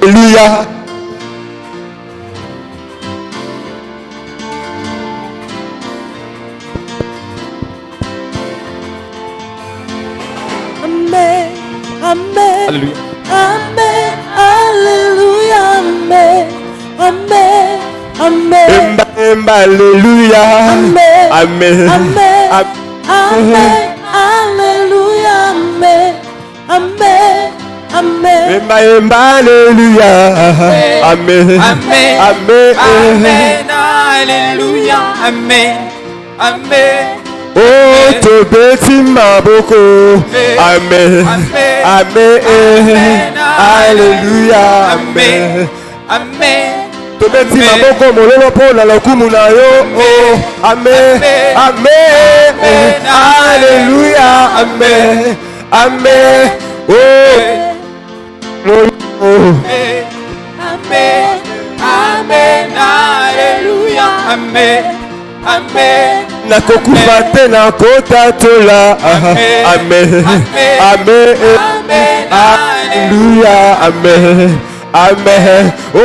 Alléluia. Amen. Amen. Alléluia. Amen. Alléluia. Amen. Amen. Amen. Alléluia. Amen. Amen. Amen. Amen. Alléluia. Amen. Amen. Amen. Alléluia. Amen. Amen. Amen. Amen. Alléluia. Amen. Amen. Oh, te bétis ma beaucoup. Amen. Amen. Alléluia. Amen. Amen. Te bétis ma beaucoup. Mololo pour la lokumu na yo. Oh, amen. Amen. Alléluia. Amen. Amen. Oh. Amen. Amen. Alléluia. Amen. Amen. Nakokufa te nakotatola. Amen. Amen. Alléluia. Amen. Amen. Oh,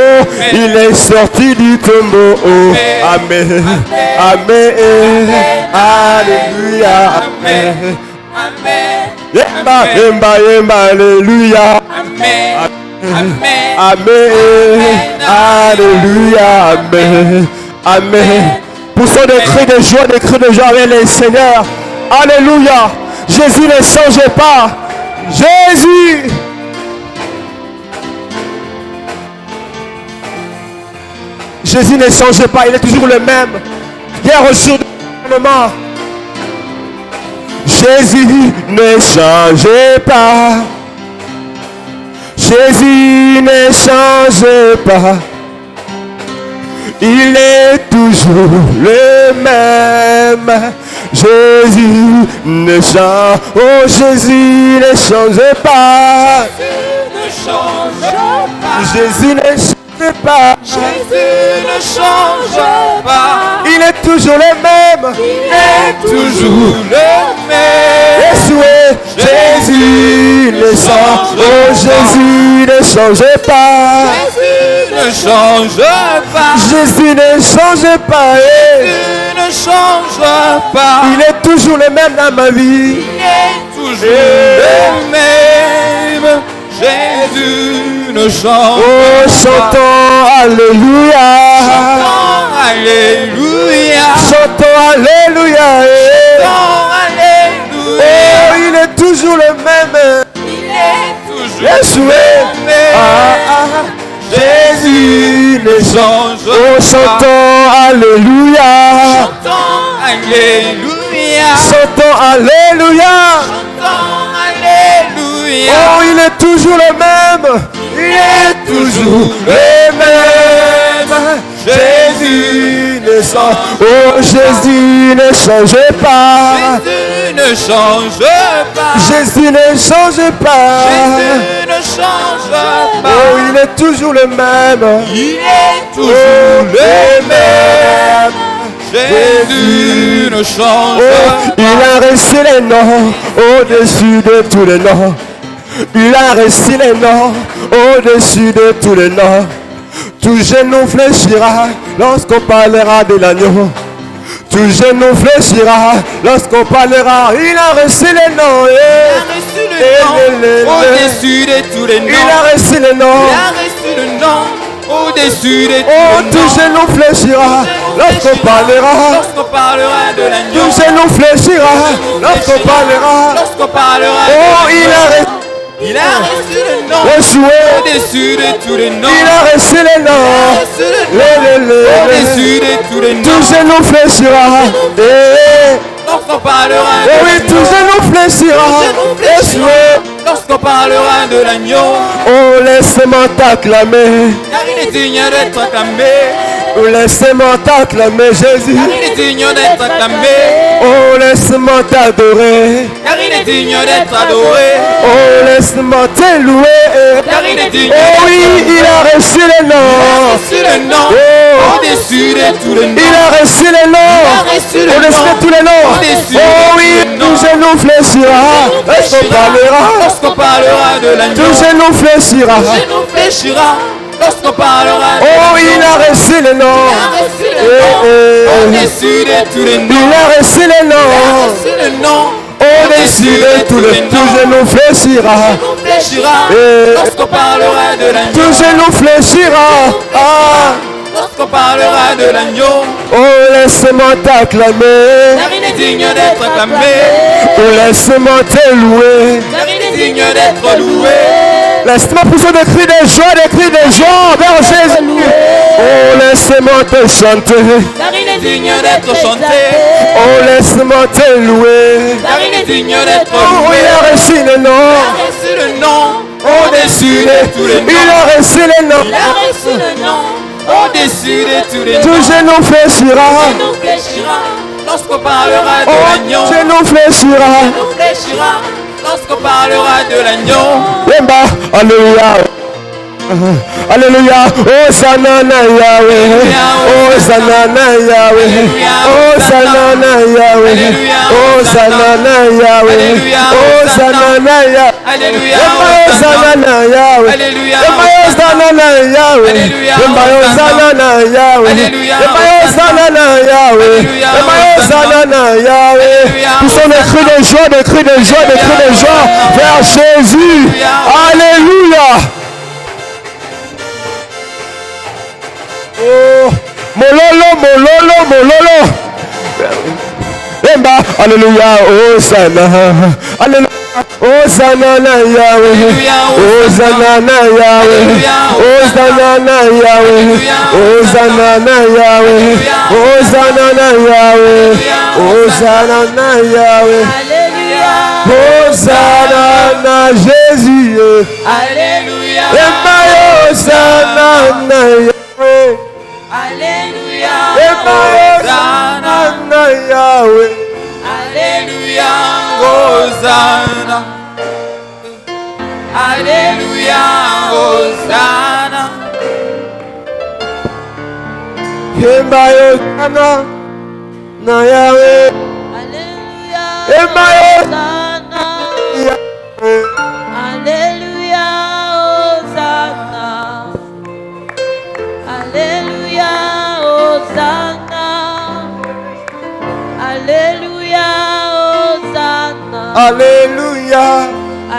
il est sorti du tombeau. Oh, amen. Amen. Alléluia. Amen. Amen. Yemba, yemba, yemba, alléluia. Amen. Amen. Amen. Alléluia. Amen. Amen. Poussons des cris de joie, des cris de joie avec les seigneurs. Alléluia. Jésus ne change pas. Jésus. Jésus ne change pas. Il est toujours le même. Hier, aujourd'hui, éternellement. Jésus ne change pas. Jésus ne change pas. Il est toujours le même. Jésus ne change. Oh, Jésus ne change pas. Ne change pas. Jésus ne change pas. Jésus ne change pas. Il est toujours le même. Il est toujours le même. Jésus ne change. Oh, Jésus ne change pas. Jésus ne change pas. Jésus ne change pas. Jésus ne change pas. Il est toujours le même dans ma vie. Il est toujours le même. Jésus ne change Oh, pas. chantons Alléluia. Chantons Alléluia. Chantons Alléluia. Chantons Alléluia. Oh, il est toujours le même. Il est toujours Yeshua. le même. Jésus ne change. Oh, chantons Alléluia. Chantons Alléluia. Chantons Alléluia. Chantons Alléluia. Oh, il est toujours le même. Il est toujours le même. Jésus ne change. Oh, Jésus ne change pas. Jésus ne change pas. Jésus ne change pas. Jésus ne change pas. Oh, il est toujours le même. Il est toujours Oh, le même. Jésus ne change Oh, il a resté les noms au-dessus de tous les noms. Il a resté les noms au-dessus de tous les noms. Tout genou fléchira lorsqu'on parlera de l'agneau. Tout genou fléchira lorsqu'on parlera. Il a reçu les noms. Au-dessus de tous les noms. Il a reçu les noms. Il a reçu le nom. Au-dessus de tous Oh, les tout noms. genou fléchira lorsqu'on parlera. Lorsqu'on parlera de l'agneau. Tout genou fléchira lorsqu'on parlera. Lorsqu'on parlera Oh, de il l'agneau. a reçu. Il a reçu le nom. Yeshua. Au-dessus de tous les noms. Il a reçu les Il a noms. reçu le nom. Au-dessus de tous les noms. Tout genou fléchira. Lorsqu'on parlera de Oh oui, tout l'agneau. genou fléchira. Yeshua. Lorsqu'on parlera de l'agneau. Oh, laisse-moi t'acclamer. Car il est digne d'être acclamé. Laisse-moi t'acclamer, Jésus. Car il est digne d'être acclamé. Oh, laisse-moi t'adorer. Car il est digne d'être adoré. Oh, laisse-moi te louer. Car il est digne Oh oui, il a reçu le nom. reçu le nom. Oh, Au-dessus de tous les noms. il a reçu le nom. reçu le Au-dessus nom. de tous les noms. Au-dessus Oh de oui, tous les noms. tout genou fléchira. Est-ce qu'on parlera? Lorsqu'on parlera de l'agneau. Tout genou fléchira. Genou fléchira. Lorsqu'on parlera de Oh, l'agneau. il a reçu le nom. Il a reçu le nom. Au-dessus de tous les noms. Il a reçu le Il a nom. reçu le nom. Au-dessus de tous les tout genou fléchira. Genou fléchira. Lorsqu'on parlera de l'agneau. Tout genou fléchira. Ah. Lorsqu'on parlera de l'agneau. Oh, laisse-moi t'acclamer. Car il est digne d'être acclamé. Oh, laisse-moi te louer. Car il est digne d'être loué. Laisse-moi pousser des cris de joie vers Jésus. Oh, laisse-moi te chanter. Car il est Digne d'être chanté. Oh, laisse-moi te louer. Car il est digne d'être Oh, loué. il a reçu le nom. Il a reçu le nom. Au-dessus de tous les Il noms. a reçu le nom. Il a reçu le nom. Au-dessus de tous les Tout noms. genou fléchira. Genou fléchira. Lorsqu'on parlera de Oh, l'agneau. genou fléchira. Genou fléchira. Lorsqu'on parlera de l'agneau. Yemba, alléluia. Alléluia. Oh, Sanana Yahweh. Oh, Sanana Yahweh. Oh, Sanana Yahweh. Oh, Sanana Yahweh. Oh, Sanana Yahweh. Alléluia. Yemba, oh, Sanana Yahweh. Alléluia. Yemba, oh, Sanana Yahweh. Yemba, oh, Sanana Yahweh. Yemba, oh, Sanana Yahweh. Yemba, oh, Sanana Yahweh. Poussons des cris de joie, des cris de joie, des cris de joie vers Jésus. Alléluia. Oh, mololo, mololo, mololo. Emba, alléluia, Hosanna, alléluia, Hosanna Yahweh, Hosanna Yahweh, Hosanna Yahweh, Hosanna Yahweh, Hosanna Yahweh, Hosanna Yahweh, Alléluia. Hosanna Jésus, Alléluia. Emba, Hosanna Yahweh. Alléluia. Hosanna. Yahweh. Alléluia. Hosanna. Alléluia. Hosanna. Yemba Hosanna na Yahweh. Alléluia. Yemba Hosanna. Yahweh. Alléluia. Hosanna. Alléluia. Hosanna. Alléluia. Hosanna. Alléluia.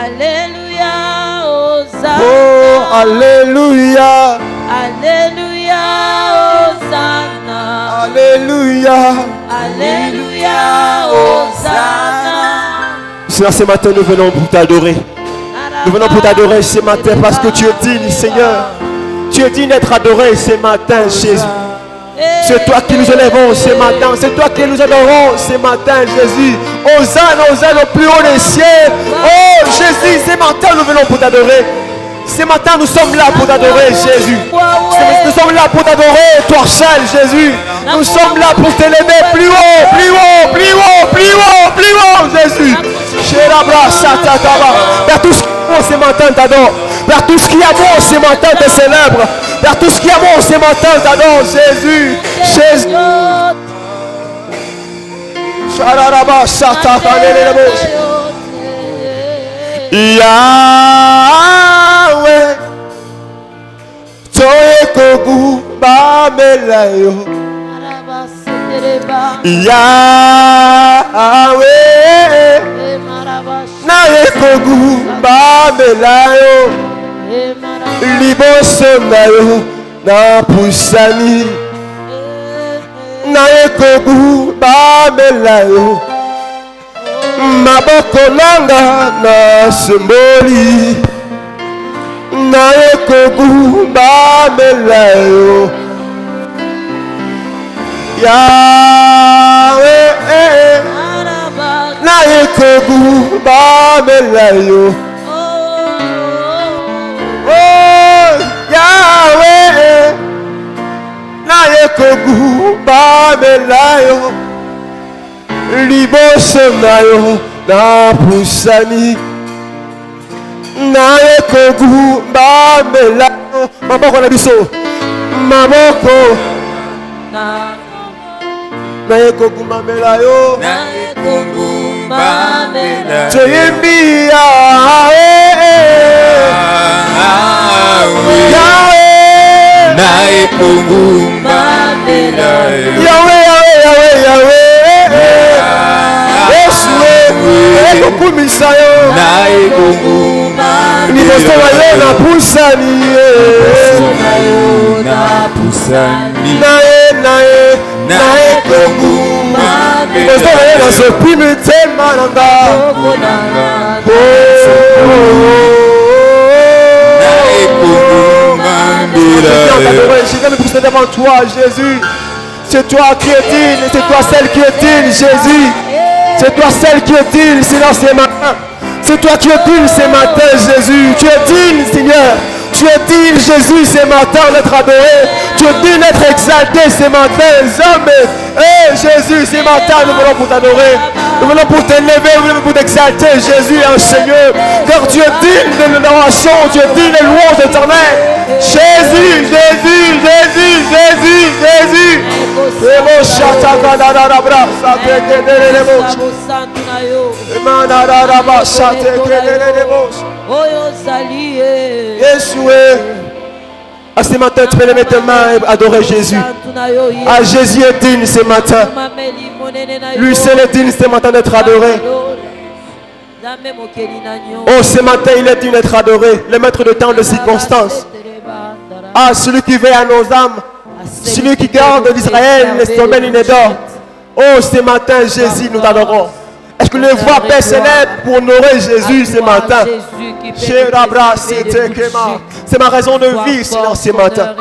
Alléluia. Hosanna. Oh, alléluia. Alléluia. Hosanna. Alléluia. Alléluia. Hosanna. Seigneur, ce matin, nous venons pour t'adorer. Nous venons pour t'adorer ce matin parce que tu es digne, Seigneur. Tu es digne d'être adoré ce matin, Jésus. C'est toi qui nous élevons ce matin. C'est toi qui nous adorons ce matin, Jésus. Hosanna, Hosanna au plus haut des cieux. Oh, Jésus, ce matin, nous venons pour t'adorer. Ce matin, nous sommes là pour t'adorer, Jésus. Nous sommes là pour t'adorer, toi seul, Jésus. Nous sommes là pour t'élever plus haut, plus haut, plus haut, plus haut, plus haut, Jésus. Vers tout ce qui est bon ce matin, t'adore. Vers tout ce qui est bon ce matin, te célèbre. Vers tout ce qui est bon ce matin, t'adore, Jésus. Jésus. Yahweh, Toye Kogu Bamelayo. Yahweh, Naye Kogu Bamelayo. Liboso nayo na pusani. Naye Kogu Bamelayo. Maboko nanga na simboli. Naye Kogu Bamelayo. Yahweh, naye Kogu Bamelayo. Oh, Yahweh, naye kogu bamelayo liboso nayo na pusani naye kogu bamelayo maboko na biso maboko naye kogu bamelayo toyembi naye kogu Yahweh kokumisa yo liboso na yo na pusani naye kokuma liboso na yo nasopi mitema nanga je viens me pousser devant toi, Jésus. C'est toi qui es digne, c'est toi celle qui est digne, Jésus. C'est toi celle qui est digne, Seigneur, ce matin. C'est toi qui es digne ce matin, Jésus. Tu es digne, Seigneur. Tu es digne, Jésus, ce matin d'être adoré. Tu es digne d'être exalté ce matin, hommes. Jésus, ce matin, nous venons pour t'adorer. Nous venons pour t'élever, nous venons pour t'exalter, Jésus, un Seigneur. Car tu es digne de l'adoration, tu es digne de louange éternelle. Jésus. À ce matin, tu peux lever tes mains et adorer Jésus. Ah, Jésus est digne ce matin. Lui seul est digne ce matin d'être adoré. Oh, ce matin, il est digne d'être adoré. Le maître de temps de circonstances. Ah, celui qui veille à nos âmes. Celui qui garde d'Israël les sommets inédits. Oh, ce matin, Jésus, nous t'adorons. Est-ce que les voix Père célèbre pour honorer Jésus ce matin? C'est ma raison de vie, Seigneur, ce matin.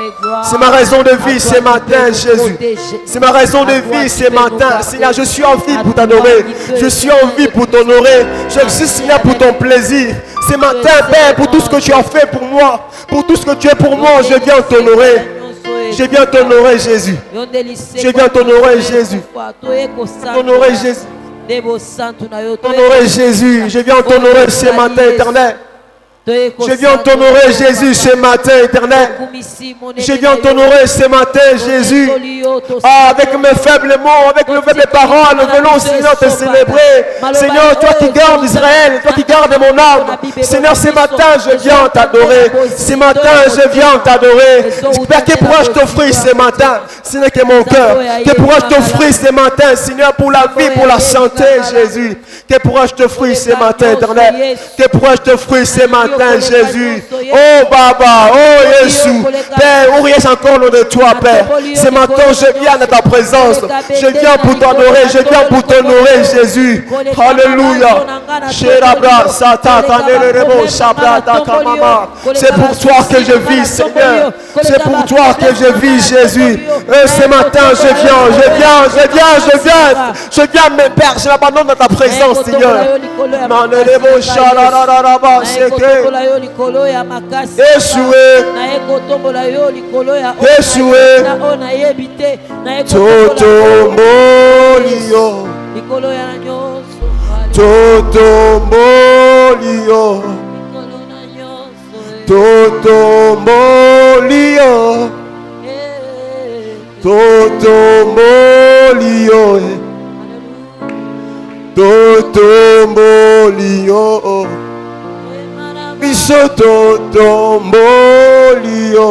C'est ma raison de vie ce matin, Jésus. C'est ma raison de vie ce matin. Seigneur, je suis en vie pour t'adorer. Je suis en vie pour t'honorer. Je suis, Seigneur, pour ton plaisir. Ce matin, Père, pour tout ce que tu as fait pour moi, pour tout ce que tu es pour moi, je viens t'honorer. Je viens t'honorer, Jésus. Je viens t'honorer, Jésus. T'honorer, Jésus. T'honorer, Jésus. Je viens t'honorer ce matin, éternel. Je viens t'honorer, Jésus, ce matin, éternel. Je viens t'honorer ce matin, Jésus. Ah, avec mes faibles mots, avec mes faibles paroles, nous venons, Seigneur, te célébrer. Seigneur, toi qui gardes Israël, toi qui gardes mon âme. Seigneur, ce matin, je viens t'adorer. Ce matin, je viens t'adorer. Père, que pourrais-je t'offrir ce matin? Ce n'est que mon cœur. Que pourrais-je t'offrir ce matin, Seigneur, pour la vie, pour la santé, Jésus? Que pourrais-je t'offrir ce matin, éternel? Que pourrais-je t'offrir ce matin, Jésus? Oh Baba, oh Jésus, Père, où est encore nom de toi, Père? Ce matin, je viens de ta présence. Je viens pour t'honorer, je viens pour t'honorer, Jésus. Alléluia. C'est pour toi que je vis, Seigneur. C'est pour toi que je vis, Jésus. Et ce matin, je viens, mes pères, je m'abandonne dans ta présence, Seigneur. Yeshua, Totombolio, Totombolio, Totombolio, Totombolio, Totombolio. Bisoto tombolio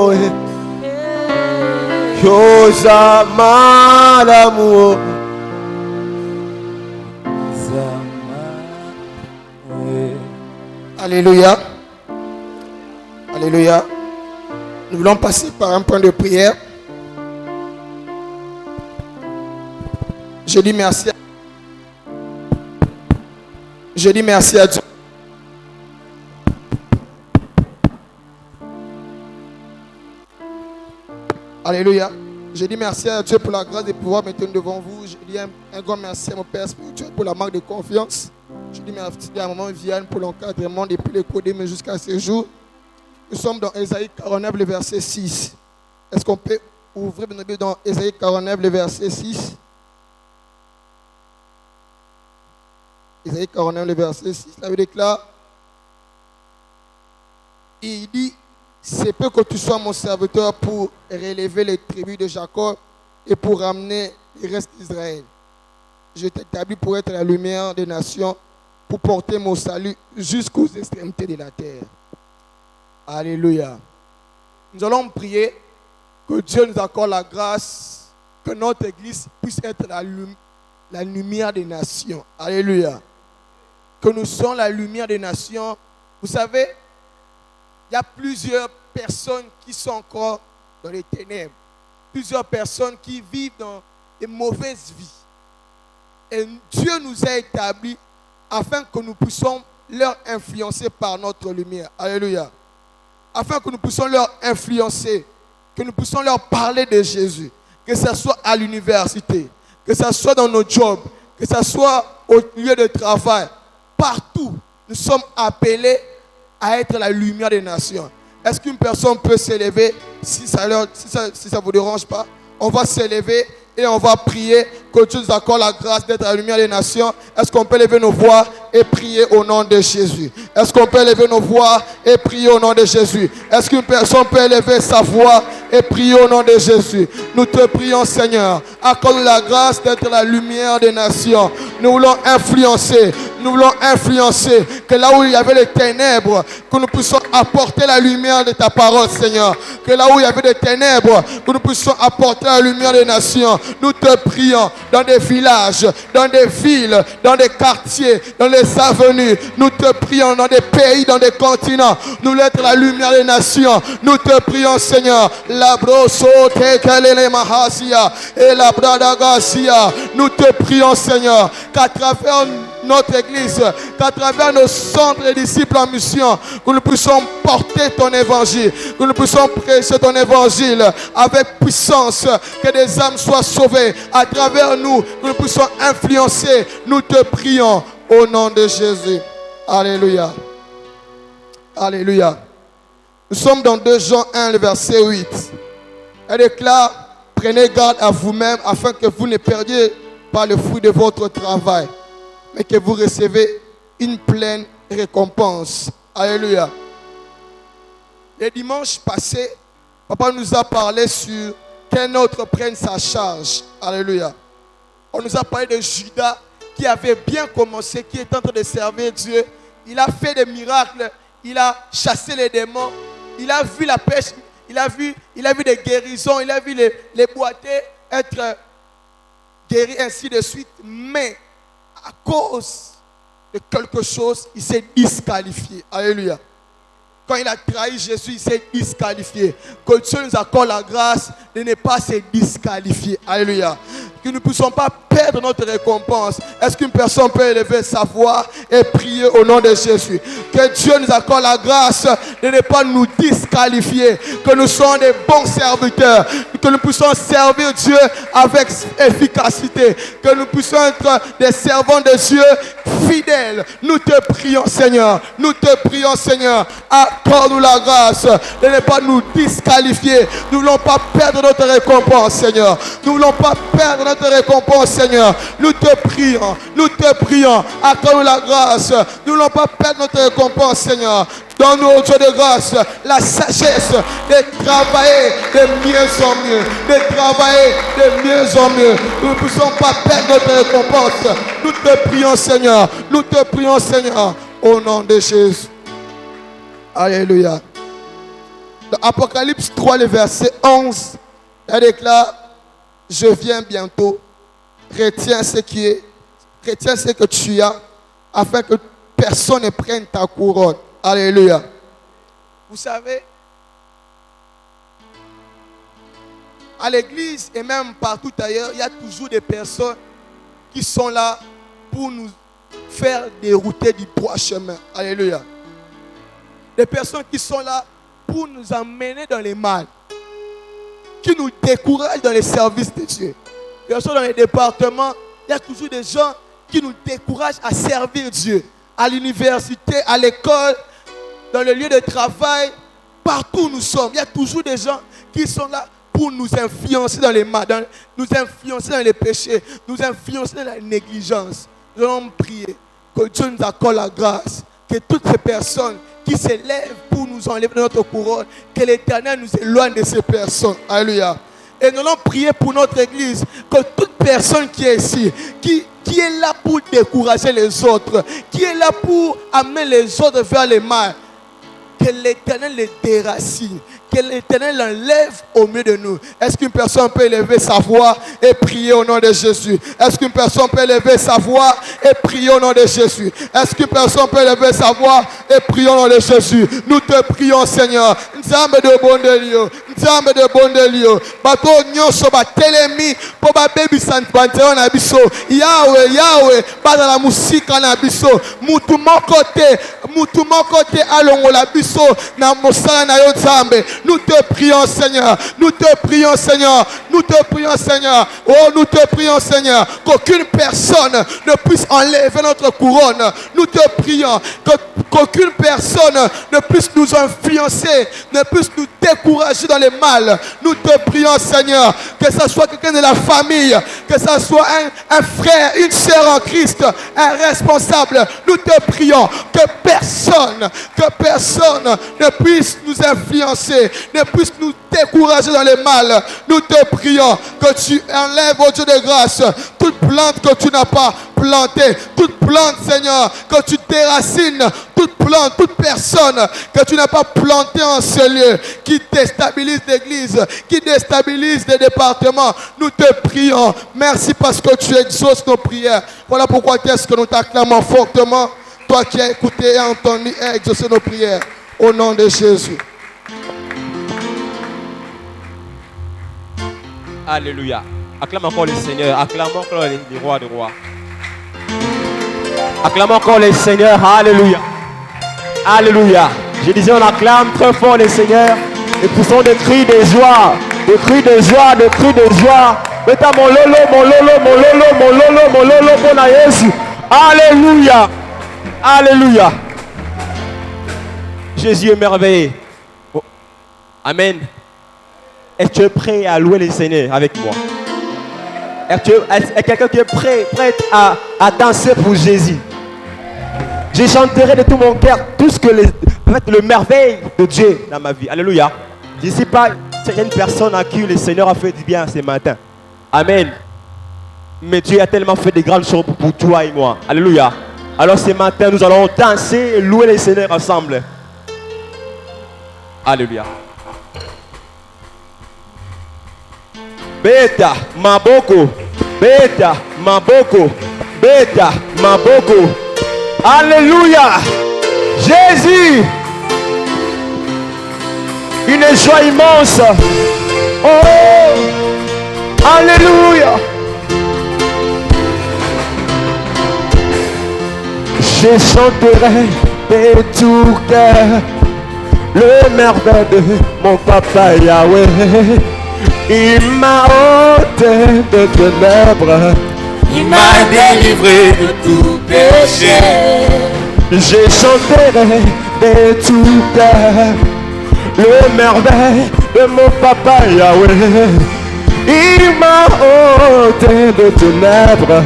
Yosa malamu Alléluia. Alléluia. Nous voulons passer par un point de prière. Je dis merci à Dieu. Alléluia. Je dis merci à Dieu pour la grâce de pouvoir me tenir devant vous. Je dis un grand merci à mon Père spirituel pour la marque de confiance. Je dis merci à maman Viviane pour l'encadrement depuis le Codéme jusqu'à ce jour. Nous sommes dans Ésaïe 49, le verset 6. Est-ce qu'on peut Ouvrez votre Bible dans Ésaïe 49, le verset 6. Ésaïe 49, le verset 6, la Bible déclare, il dit, c'est peu que tu sois mon serviteur pour relever les tribus de Jacob et pour ramener les restes d'Israël. Je t'établis pour être la lumière des nations, pour porter mon salut jusqu'aux extrémités de la terre. Alléluia. Nous allons prier que Dieu nous accorde la grâce, que notre Église puisse être la lumière des nations. Alléluia. Que nous soyons la lumière des nations. Vous savez, il y a plusieurs personnes qui sont encore dans les ténèbres. Plusieurs personnes qui vivent dans des mauvaises vies. Et Dieu nous a établis afin que nous puissions leur influencer par notre lumière. Alléluia. Afin que nous puissions leur influencer, que nous puissions leur parler de Jésus. Que ce soit à l'université, que ce soit dans nos jobs, que ce soit au lieu de travail. Partout, nous sommes appelés à être la lumière des nations. Est-ce qu'une personne peut s'élever? Si ça ne vous dérange pas, on va s'élever et on va prier que Dieu nous accorde la grâce d'être la lumière des nations. Est-ce qu'on peut lever nos voix et prier au nom de Jésus? Est-ce qu'on peut lever nos voix et prier au nom de Jésus? Est-ce qu'une personne peut élever sa voix et prier au nom de Jésus? Nous te prions, Seigneur. Accorde-nous la grâce d'être la lumière des nations. Nous voulons influencer. Nous voulons influencer. Que là où il y avait les ténèbres, que nous puissions apporter la lumière de ta parole, Seigneur. Que là où il y avait des ténèbres, que nous puissions apporter la lumière des nations. Nous te prions dans des villages, dans des villes, dans des quartiers, dans les avenues. Nous te prions dans des pays, dans des continents. Nous voulons être la lumière des nations. Nous te prions, Seigneur. La broso tekelele mahasia et la bradagasia. Nous te prions, Seigneur, qu'à travers notre Église, qu'à travers nos centres et disciples en mission, que nous puissions porter ton évangile, que nous puissions prêcher ton évangile avec puissance, que des âmes soient sauvées à travers nous, que nous puissions influencer. Nous te prions au nom de Jésus. Alléluia. Alléluia. Nous sommes dans 2 Jean 1, le verset 8. Elle déclare, prenez garde à vous-même afin que vous ne perdiez pas le fruit de votre travail, mais que vous recevez une pleine récompense. Alléluia. Le dimanche passé, papa nous a parlé sur qu'un autre prenne sa charge. Alléluia. On nous a parlé de Judas qui avait bien commencé, qui est en train de servir Dieu. Il a fait des miracles, il a chassé les démons, il a vu la pêche, il a vu des guérisons, il a vu les boiteux être guéris, ainsi de suite. Mais à cause de quelque chose, il s'est disqualifié. Alléluia. Quand il a trahi Jésus, il s'est disqualifié. Que Dieu nous accorde la grâce de ne pas se disqualifier. Alléluia. Que nous ne puissions pas perdre notre récompense. Est-ce qu'une personne peut élever sa voix et prier au nom de Jésus? Que Dieu nous accorde la grâce de ne pas nous disqualifier. Que nous soyons des bons serviteurs. Que nous puissions servir Dieu avec efficacité. Que nous puissions être des servants de Dieu fidèles. Nous te prions, Seigneur. Nous te prions, Seigneur. Accorde-nous la grâce de ne pas nous disqualifier. Nous ne voulons pas perdre notre récompense, Seigneur. Nous ne voulons pas perdre notre récompense, Seigneur. Nous te prions. Nous te prions. Accorde-nous la grâce. Nous ne voulons pas perdre notre récompense, Seigneur. Donne-nous, au Dieu de grâce, la sagesse de travailler de mieux en mieux. De travailler de mieux en mieux. Nous ne pouvons pas perdre notre récompense. Nous te prions, Seigneur. Nous te prions, Seigneur. Au nom de Jésus. Alléluia. Dans Apocalypse 3, le verset 11, elle déclare, je viens bientôt. Retiens ce que tu as, afin que personne ne prenne ta couronne. Alléluia. Vous savez, à l'église et même partout ailleurs, il y a toujours des personnes qui sont là pour nous faire dérouter du droit chemin. Alléluia. Des personnes qui sont là pour nous emmener dans les mal, qui nous découragent dans les services de Dieu. Bien sûr, dans les départements, il y a toujours des gens qui nous découragent à servir Dieu. À l'université, à l'école, dans le lieu de travail, partout où nous sommes, il y a toujours des gens qui sont là pour nous influencer dans les mal, nous influencer dans les péchés, nous influencer dans la négligence. Nous allons prier que Dieu nous accorde la grâce, que toutes ces personnes qui s'élèvent pour nous enlever de notre couronne, que l'Éternel nous éloigne de ces personnes. Alléluia. Et nous allons prier pour notre église, que toute personne qui est ici, qui est là pour décourager les autres, qui est là pour amener les autres vers le mal, que l'Éternel les déracine, que l'Éternel l'enlève au milieu de nous. Est-ce qu'une personne peut élever sa voix et prier au nom de Jésus? Est-ce qu'une personne peut élever sa voix et prier au nom de Jésus? Est-ce qu'une personne peut élever sa voix et prier au nom de Jésus? Nous te prions, Seigneur. Nzambe de bon Dieu, Nzambe de bon Dieu. Bato nyonso ba telemi po ba baby sant banteo na biso. Yahweh, ba dans la musique na biso. Mutu moko te alongola biso na mosala na yo Nzambe. Nous te prions, Seigneur. Nous te prions, Seigneur. Nous te prions, Seigneur. Oh, nous te prions, Seigneur. Qu'aucune personne ne puisse enlever notre couronne. Nous te prions qu'aucune personne ne puisse nous influencer, ne puisse nous décourager dans le mal. Nous te prions, Seigneur, que ce soit quelqu'un de la famille, que ce soit un frère, une sœur en Christ, un responsable. Nous te prions que personne ne puisse nous influencer, ne puisse nous décourager dans le mal. Nous te prions que tu enlèves, oh Dieu de grâce, toute plante que tu n'as pas plantée, toute plante, Seigneur, que tu déracines, toute plante, toute personne que tu n'as pas plantée en ce lieu, qui déstabilise l'église, qui déstabilise les départements. Nous te prions. Merci parce que tu exauces nos prières. Voilà pourquoi est-ce que nous t'acclamons fortement. Toi qui as écouté et entendu et exaucé nos prières. Au nom de Jésus. Alléluia. Acclame encore le Seigneur. Acclame encore les rois de rois. Acclame encore les seigneurs. Alléluia. Alléluia. Je disais, on acclame très fort les seigneurs. Et poussons des cris de joie. Des cris de joie, des cris de joie. Meta mon lolo, mon lolo, mon lolo, mon lolo, mon lolo, mon Jésus. Alléluia. Alléluia. Jésus est merveilleux. Oh. Amen. Est-ce que tu es prêt à louer le Seigneur avec moi? Est-ce quelqu'un qui est prête à danser pour Jésus? Je chanterai de tout mon cœur tout ce que le merveille de Dieu dans ma vie. Alléluia. Je ne sais pas, c'est une personne à qui le Seigneur a fait du bien ce matin. Amen. Mais Dieu a tellement fait de grandes choses pour toi et moi. Alléluia. Alors ce matin, nous allons danser et louer le Seigneur ensemble. Alléluia. Beta, maboko. Beta, maboko. Beta, maboko. Alléluia. Jésus. Une joie immense. Oh. Alléluia. Je chanterai de tout cœur le merveille de mon papa Yahweh. Il m'a ôté de ténèbres, Il m'a délivré de tout péché. je chanterai de tout cœur le merveille de mon papa Yahweh. Il m'a ôté de ténèbres,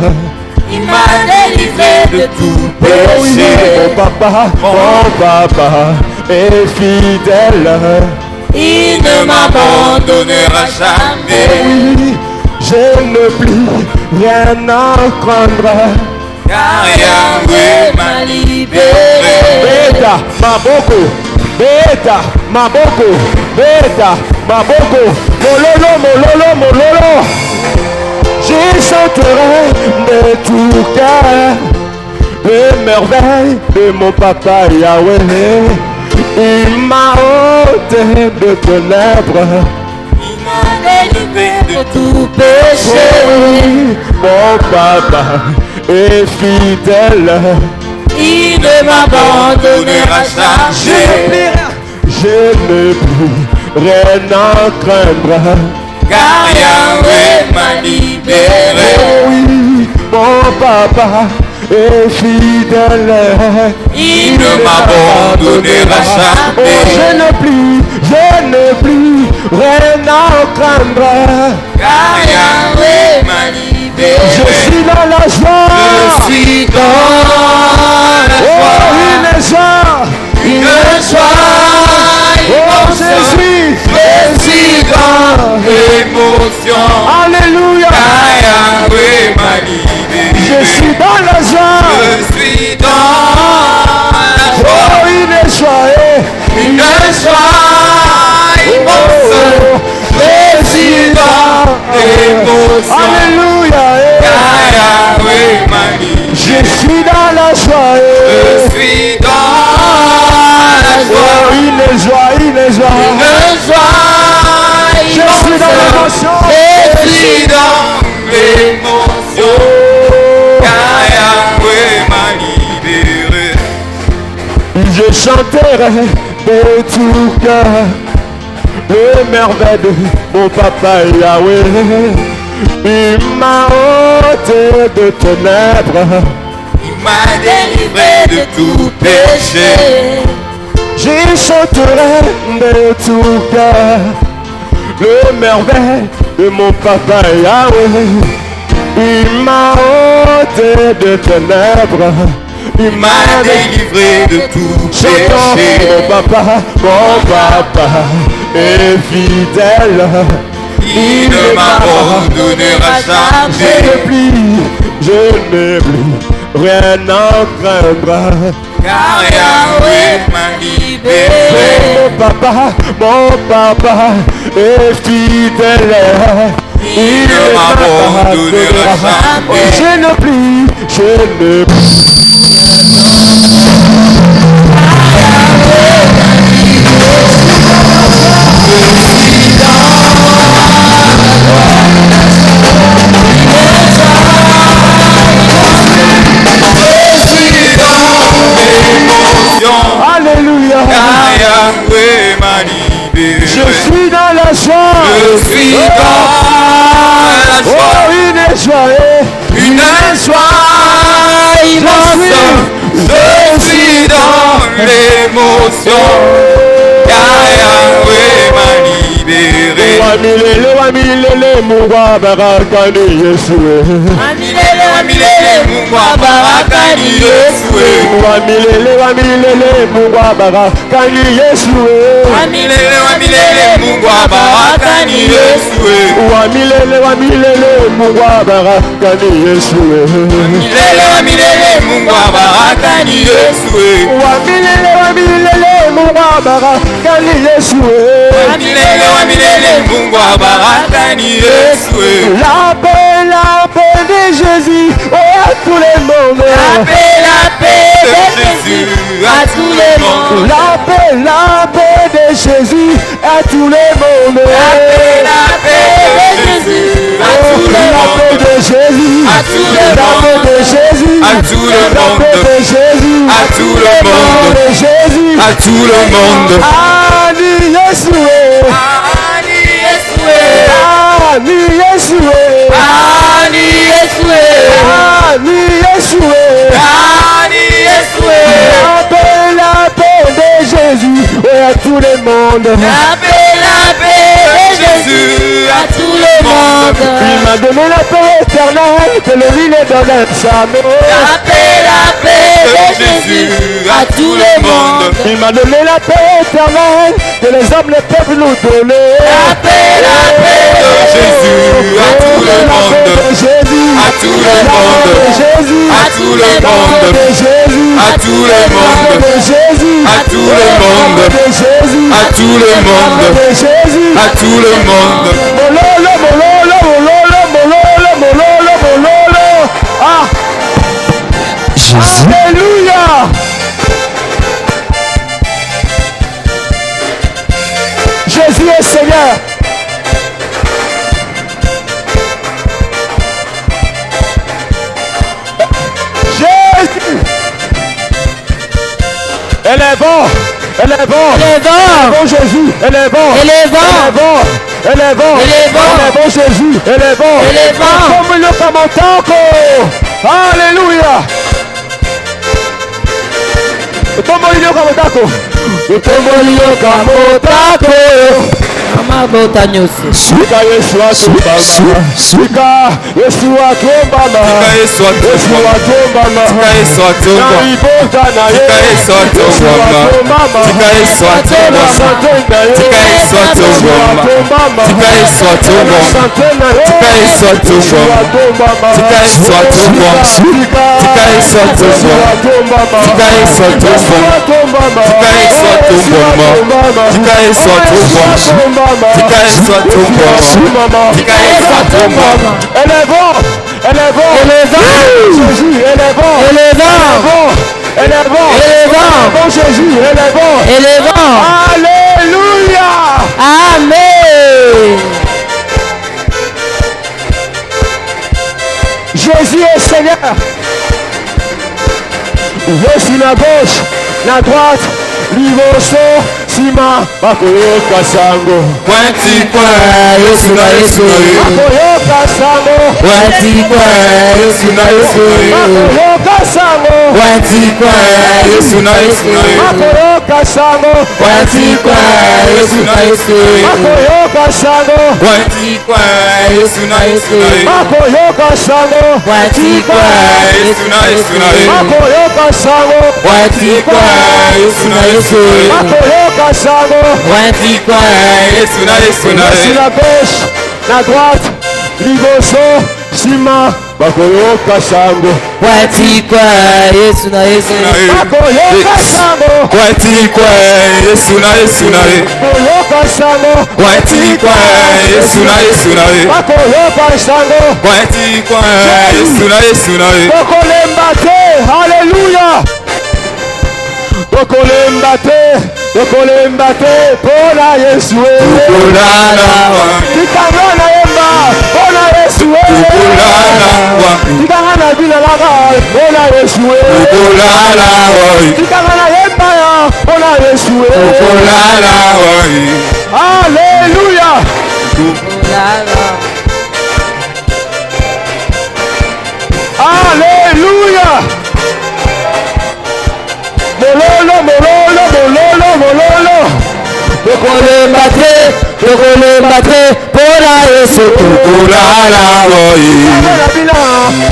Il m'a délivré de tout oh oui, péché. mon papa est fidèle. Il ne m'abandonnera Oh jamais. oui, je ne plus rien à craindre. Car Yahweh m'a libéré. Beta, maboko, beta, maboko, beta, maboko, mololo, mololo, mololo. Je chanterai de tout cœur les merveilles de mon papa Yahweh. Il m'a ôté de ténèbres, Il m'a délivré de tout péché. oui, mon papa est fidèle. Il ne m'abandonnera jamais. Je ne plus rien à craindre. Car Yahweh m'a libéré. Oui, mon papa est fidèle. Il ne m'abandonnera Oh, jamais. je n'ai plus rien à craindre. car Yahweh m'a libéré. Je suis dans la joie. Je suis dans la Oh, joie. une joie. Une joie Oh, immense. Jésus. Je suis dans l'émotion. Alléluia. Car Yahweh m'a libéré. Je suis dans la joie. Je suis dans la joie. Oh, une joie. Une joie immense. Je suis dans l'émotion. Alléluia. Car Yahweh m'a libéré. Je suis dans la joie. Je suis dans la Oh, joie. une joie, une joie. Une joie Je suis dans immense. l'émotion. Je suis dans l'émotion. Car Yahweh m'a libéré. Je chanterai de tout cœur le merveille de mon papa Yahweh. Il m'a ôté de ténèbres. Il m'a délivré de tout péché. Je chanterai de tout cœur le merveille de mon papa Yahweh. Il m'a ôté de ténèbres. Il M'a délivré de tout Chantons, péché. mon papa est fidèle. Il ne m'abandonnera Je jamais. ne plie, je n'ai plus rien à craindre. Car Yahweh m'a libéré. Mon papa est fidèle. Il ne m'abandonnera jamais. Je ne plie, je ne plie. Alléluia. Car Yahweh m'a libéré. Je suis dans la joie. Je suis dans la joie. Oh, une joie. Une joie immense. Je suis dans l'émotion. Car Yahweh m'a libéré. Wamilele Mungu barakani Yeshua. Amilele, amilele, Mungu abarakani Yesue. Wamilele Mungu barakani Yeshua. Amilele, amilele, Mungu abarakani Yesue. Wamilele Mungu barakani Yeshua. Amilele, amilele, Mungu abarakani Yesue. Wamilele Mungu barakani Yeshua. Amilele, amilele, Mungu abarakani Yesue. La paix de Jésus, oh, à tout le monde. La paix de Jésus à tout le monde. La paix de Jésus à tout le monde. La paix de Jésus à tout le La monde. paix de Jésus À tout le La paix monde. de Jésus À tout le La monde. paix de Jésus À tout le monde. de Jésus À tout le monde. Ali Yeshua Ani Yesue. Ali Yeshua Ani Yesue. Ali Yeshua Ani Yesue. La paix de Jésus ouais, à tout le monde. La paix de Jésus à tout le monde. Il m'a donné la paix éternelle, que le lui les donne jamais. La paix de Jésus à tout le monde. Il m'a donné la paix éternelle, que les hommes ne peuvent nous donner. La paix de Jésus à tout le monde. Jésus, À tout le monde. Jésus, À tout le monde. de Jésus, À tout le monde. de Jésus, À tout le monde. de Jésus, À tout le monde. de Jésus, À tout le monde. Mololo, mololo, mololo, mololo, mololo, mololo. Ah, Jésus. Alléluia. Jésus est Seigneur. Jésus. Élevons, élevons, élevons Jésus, élevons, élevons, élevons, élevons Jésus, élevons, comme le Kamotako. Alléluia. Utombo ilio Kamotako. Utombo ilio Kamotako. mabota nyonso. Shika Yesu atombama. Shika Yesu atombama. Yesu atombama. Na ibota na ye. Yesu atombama. Yesu atombama. Yesu atombama. Yesu atombama. Yesu atombama. Yesu atombama. Shika Yesu atombama. Yesu atombama. Yesu atombama. Yesu atombama. Yesu atombama. Yesu atombama. Élevons, élevons, Jésus, élevons, élevons Jésus, élevons. Alléluia. Amen. Jésus est Seigneur. Yesu na gauche, na droite, liboso, sima, bakoyoka sango. Watikwa Yesu na Yesu. Bakoyoka sango. Watikwa Yesu na Yesu. Bakoyoka sango. Watikwa Yesu na Yesu. Bakoyoka sango. Watikwa Yesu na Yesu. Bakoyoka sango. Watikwa Yesu na Yesu. Bakoyoka sango. Watikwa Yesu na Yesu. Bakoyoka sango. Watikwa Yesu na Yesu. Bakoyoka sango. Watikwa Yesu na Yesu. Yesu na gauche, na droite, liboso, sima, bakoyoka sango. Watikwa Yesu na Yesu. Bakoyoka sango. Watikwa Yesu na Yesu. Bakoyoka sango. Watikwa Yesu na Yesu. Bakoyoka sango. Watikwa Yesu na Yesu. Tokolemba te, haleluya. Tokolemba te, pona Yesu. Tikangana yemba, pona Yesu. Tikangana bila laga, pona Yesu. Tikangana yemba ya, pona Yesu. Haleluya. Alléluia. Mololo. Tokolemba te, pona Yesu.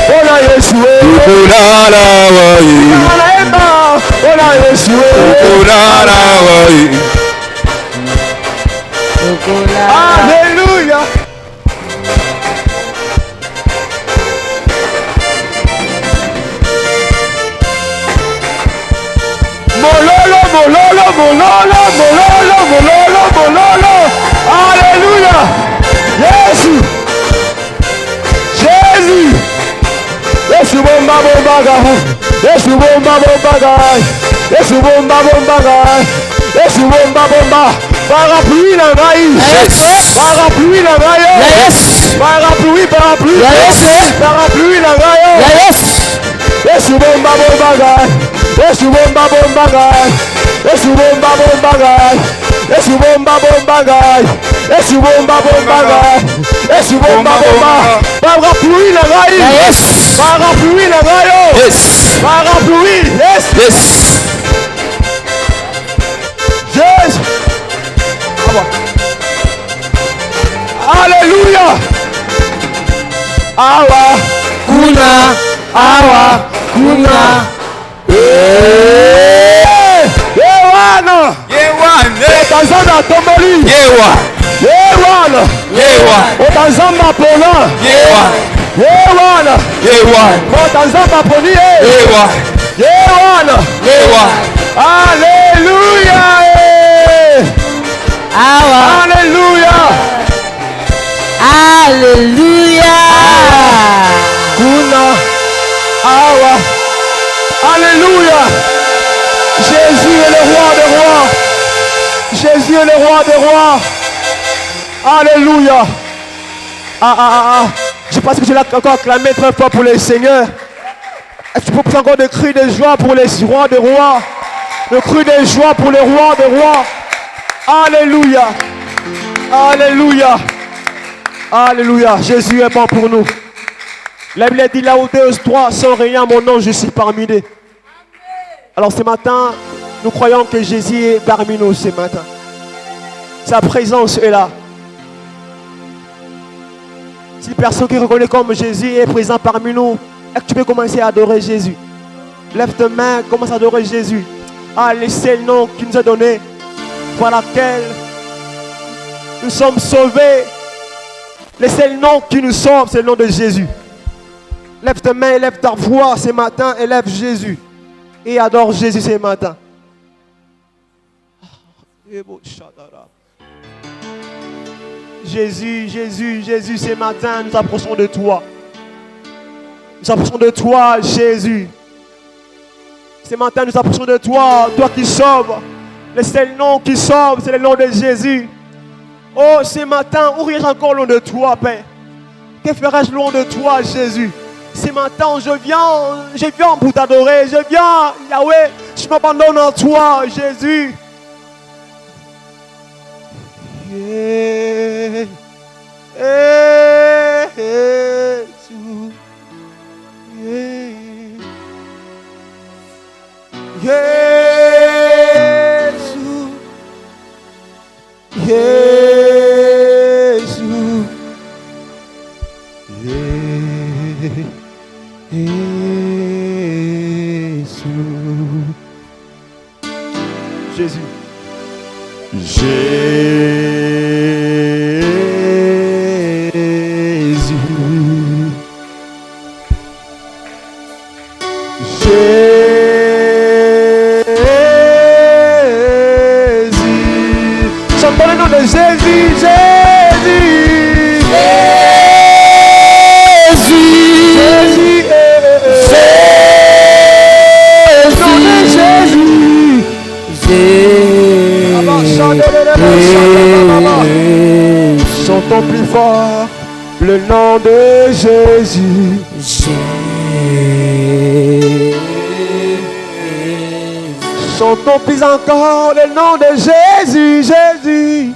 Pona Yesu. Pona Yesu. Alléluia. Mololo. Alléluia. Jésus. Yesu bomba. Yesu bomba. Parapluie na ngai. Parapluie na ngai. Parapluie na ngai. Yesu bomba ngai. Yesu bomba ngai. Yesu bomba ngai. Yesu bomba ngai. Yesu bomba ngai. Yesu bomba. Parapluie na ngai. Parapluie na ngai. Parapluie. Yes. Jésus. Alléluia. Awa. Kuna. Yewana. Otazama tomboli. Yewana. Otazama pona. Yewana. Otazama ponie. Yewana. Alléluia. Alléluia. Kuna. Awa. Alléluia. Jésus est le roi des rois. Jésus est le roi des rois. Alléluia. Je pense que je l'ai encore acclamé très fort pour les seigneurs. Est-ce que tu peux pousser encore des cris de joie pour les rois des rois? Le cri de joie pour les rois des rois. Alléluia. Alléluia. Jésus est bon pour nous. La Bible dit là où 2 ou 3 sont réunis, mon nom, je suis parmi eux. Alors ce matin, nous croyons que Jésus est parmi nous ce matin. Sa présence est là. Si personne qui reconnaît comme Jésus est présent parmi nous, est-ce que tu peux commencer à adorer Jésus? Lève tes mains, commence à adorer Jésus. Ah, laissez le nom qu'il nous a donné, par laquelle nous sommes sauvés. Laissez le nom qui nous sauve, c'est le nom de Jésus. Lève tes mains, lève ta voix ce matin, élève Jésus. Et adore Jésus ce matin. Jésus, Jésus, Jésus, ce matin, nous approchons de toi. Nous approchons de toi, Jésus. Ce matin, nous approchons de toi, toi qui sauves. Le seul nom qui sauve, c'est le nom de Jésus. Oh, ce matin, où irai-je encore loin de toi, Père? Que ferai-je loin de toi, Jésus? Ce matin, je viens pour t'adorer. Je viens, Yahweh, je m'abandonne en toi, Jésus. Yeah. Yeah. Jésus. Yeah. Jésus, Jésus, Jésus, chantons le nom de Jésus, Jésus, Jésus, chantons plus fort le nom de Jésus. Chantons plus encore le nom de Jésus, Jésus.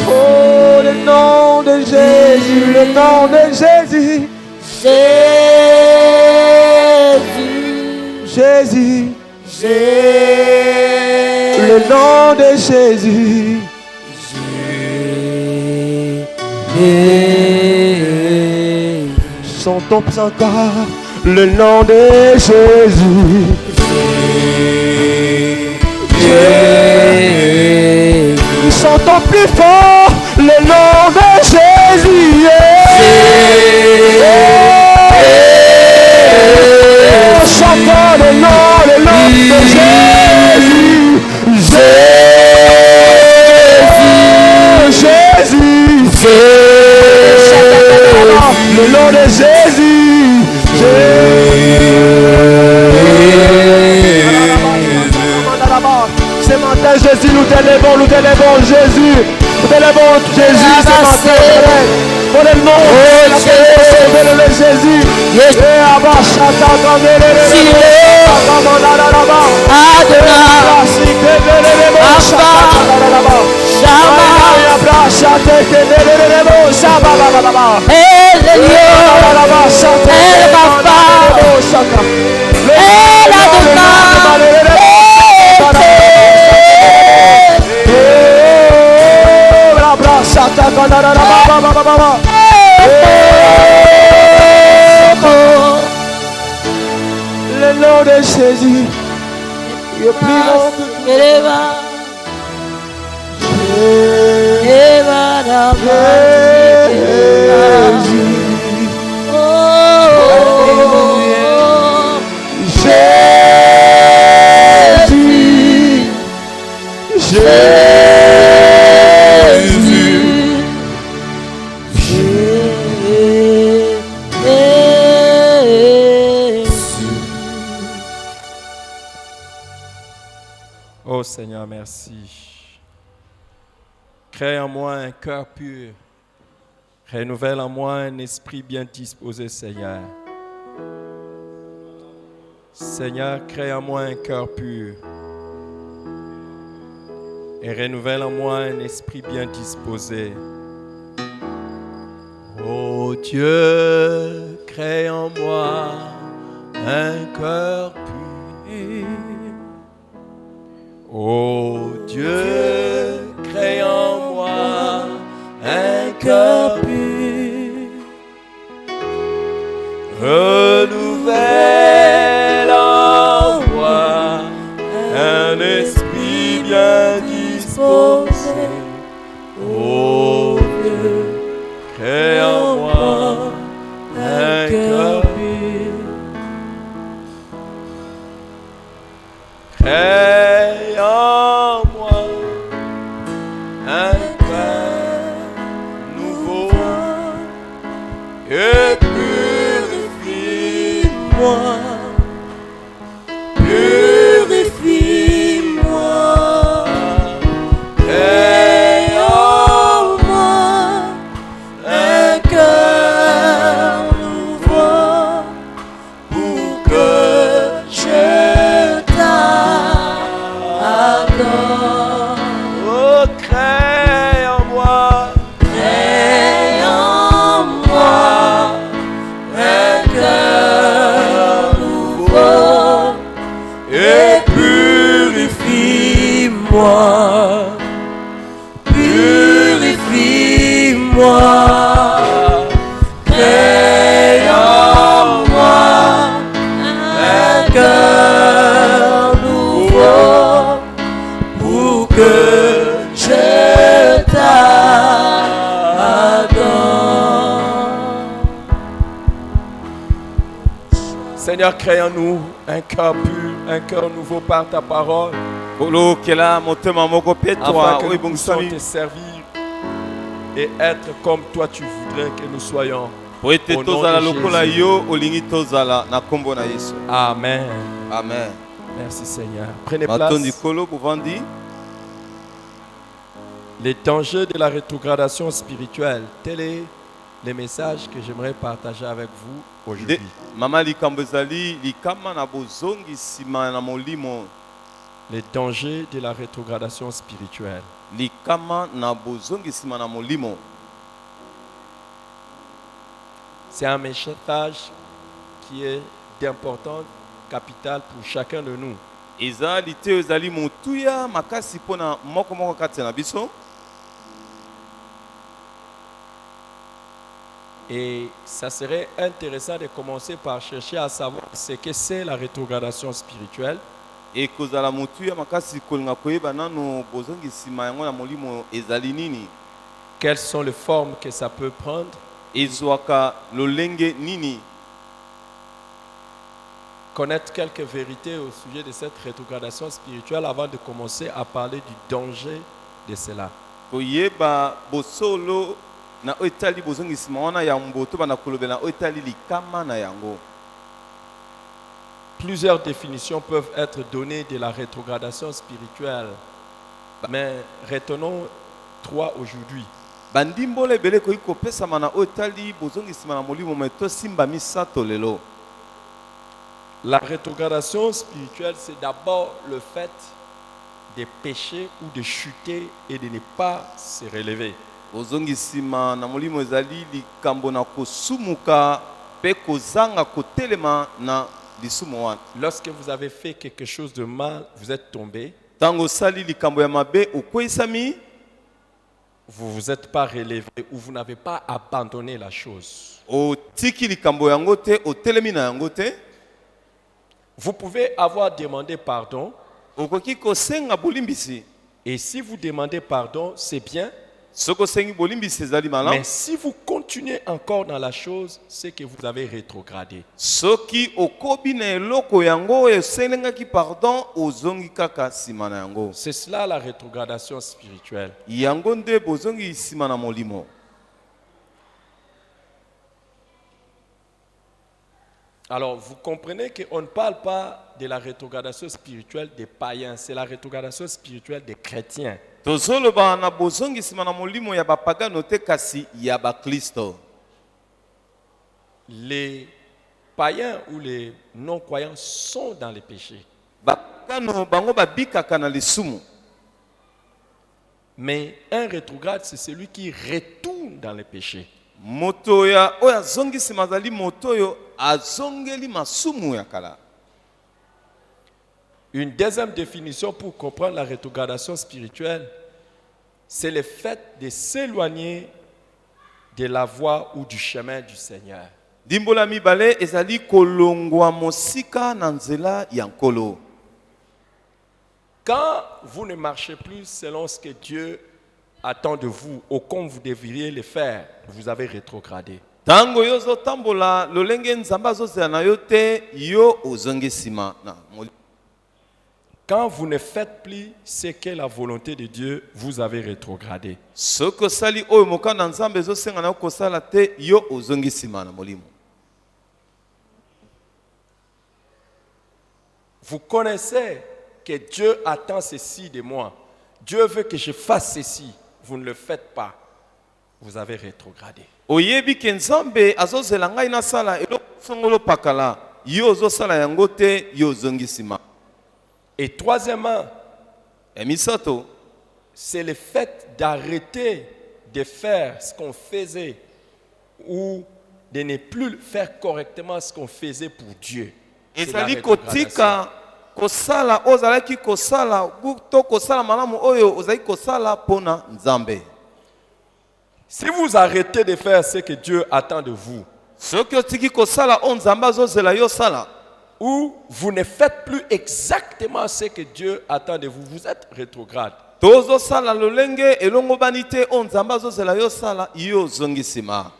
Oh, le nom de Jésus, le nom de Jésus. Jésus, le nom de Jésus. Chantons plus encore le nom de Jésus. Chantons plus fort le nom de Jésus. Chantons le nom de Jésus. Jésus. Le nom de Jésus. Ce matin, Jésus, nous t'élèvons, Jésus. Nous t'élèvons, Jésus, ce matin. Pour le nom de Jésus. Le nom de Jésus, le plus long de Oh Seigneur, merci. Crée en moi un cœur pur. Renouvelle en moi un esprit bien disposé, Seigneur. Seigneur, crée en moi un cœur pur. Et renouvelle en moi un esprit bien disposé. Oh Dieu, crée en moi un cœur pur. Oh Dieu, crée bien disposé. Oh Dieu, crée en moi un cœur pur. Crée en moi un cœur nouveau et purifie-moi. Purifie-moi. Crée en moi un cœur nouveau pour que je t'adore. Oh, crée en moi. Crée en moi un cœur nouveau Et purifie-moi. Purifie-moi. Crée en moi un cœur nouveau pour que je t'adore. Seigneur, crée en nous un cœur pur, un cœur nouveau par ta parole, Kolo kela motema moko pe afin toi que oyo nous puissions ebongisami te servir et être comme toi tu voudrais que nous soyons. po ete Au nom tozala de lokola Jésus. yo olingi tozala na kombo na Yesu. Amen. Amen. Merci Seigneur. Prenez Matondi place. kolo bovandi. Les dangers de la rétrogradation spirituelle. Tel est le message que j'aimerais partager avec vous De aujourd'hui. mama likambo ezali likama na bozongi nsima na molimo. Les dangers de la rétrogradation spirituelle. Likama na bozongi nsima na molimo. C'est un message qui est d'importance capitale pour chacun de nous. Ezali te ezali motuya makasi pona moko moko kati na biso. Et ça serait intéressant de commencer par chercher à savoir ce que c'est la rétrogradation spirituelle. Ekozala motuya makasi kolinga koyeba nano bozongi nsima yango na molimo ezali nini. Quelles sont les formes que ça peut prendre. Ezwaka lolenge nini. Connaître quelques vérités au sujet de cette rétrogradation spirituelle avant de commencer à parler du danger de cela. Koyeba bosolo na oitali bozongi nsima wana ya mboto bana kolobela oitali likama na yango. Plusieurs définitions peuvent être données de la rétrogradation spirituelle, mais retenons trois aujourd'hui. Bandimbola ebele koyi kopesama na oitali bozongi nsima na molimo me tosimba misato lelo. La rétrogradation spirituelle, c'est d'abord le fait de pécher ou de chuter et de ne pas se relever. Bozongi nsima na molimo ezali likambo na kosumuka pe kozanga kotelema na lisumu wana. Lorsque vous avez fait quelque chose de mal, vous êtes tombé, Tango sali likambo ya mabe okwesami, vous ne vous êtes pas relevé ou vous n'avez pas abandonné la chose. otiki likambo yango te, otelemi na yango te. Vous pouvez avoir demandé pardon, Okoki kosenga bolimbisi. et si vous demandez pardon, c'est bien, Soko sengi bolimbisi ezali malamu. mais si vous continuez encore dans la chose, c'est que vous avez rétrogradé. Soki okobi na eloko yango eselengaki pardon ozongi kaka nsima na yango. C'est cela la rétrogradation spirituelle. Yango nde bozongi nsima na molimo. Alors, vous comprenez qu'on ne parle pas de la rétrogradation spirituelle des païens, c'est la rétrogradation spirituelle des chrétiens. Tozoloba na bozongi nsima na molimo ya bapagano te kasi ya bakristo. Les païens ou les non-croyants sont dans les péchés. Bapagano bango babikaka na lisumu. Mais un rétrograde, c'est celui qui retourne dans les péchés. Moto ya oyo azongi nsima azali moto oyo azongeli masumu ya kala. Une deuxième définition pour comprendre la rétrogradation spirituelle, c'est le fait de s'éloigner de la voie ou du chemin du Seigneur. Dimbola mibale ezali kolongwa mosika na nzela ya nkolo. Quand vous ne marchez plus selon ce que Dieu attend de vous, ou comme vous devriez le faire, vous avez rétrogradé. Tango yozo tambola lolenge nzambe azozela na yo te yo ozongi nsima na molimo. Quand vous ne faites plus ce qu'est la volonté de Dieu, vous avez rétrogradé. Soki osali oyo mokanda nzambe ezosenga na yo kosala te yo ozongi nsima na molimo. Vous connaissez que Dieu attend ceci de moi. Dieu veut que je fasse ceci. Vous ne le faites pas. Vous avez rétrogradé. Oyebi ke nzambe azozela ngai nasala eloko songolo pakala yo ozosala yango te yo ozongi nsima. Et troisièmement, Misato, c'est le fait d'arrêter de faire ce qu'on faisait ou de ne plus faire correctement ce qu'on faisait pour Dieu. C'est la ezali rétrogradation. kotika kosala ozalaki kosala to kosala malamu oyo ozali kosala pona nzambe. Si vous arrêtez de faire ce que Dieu attend de vous, Soki otiki kosala o nzambe azozela yo sala, ou vous ne faites plus exactement ce que Dieu attend de vous, vous êtes rétrograde. tozosala lolenge elongo bani te o nzambe azozela yo sala yo ozongi nsima.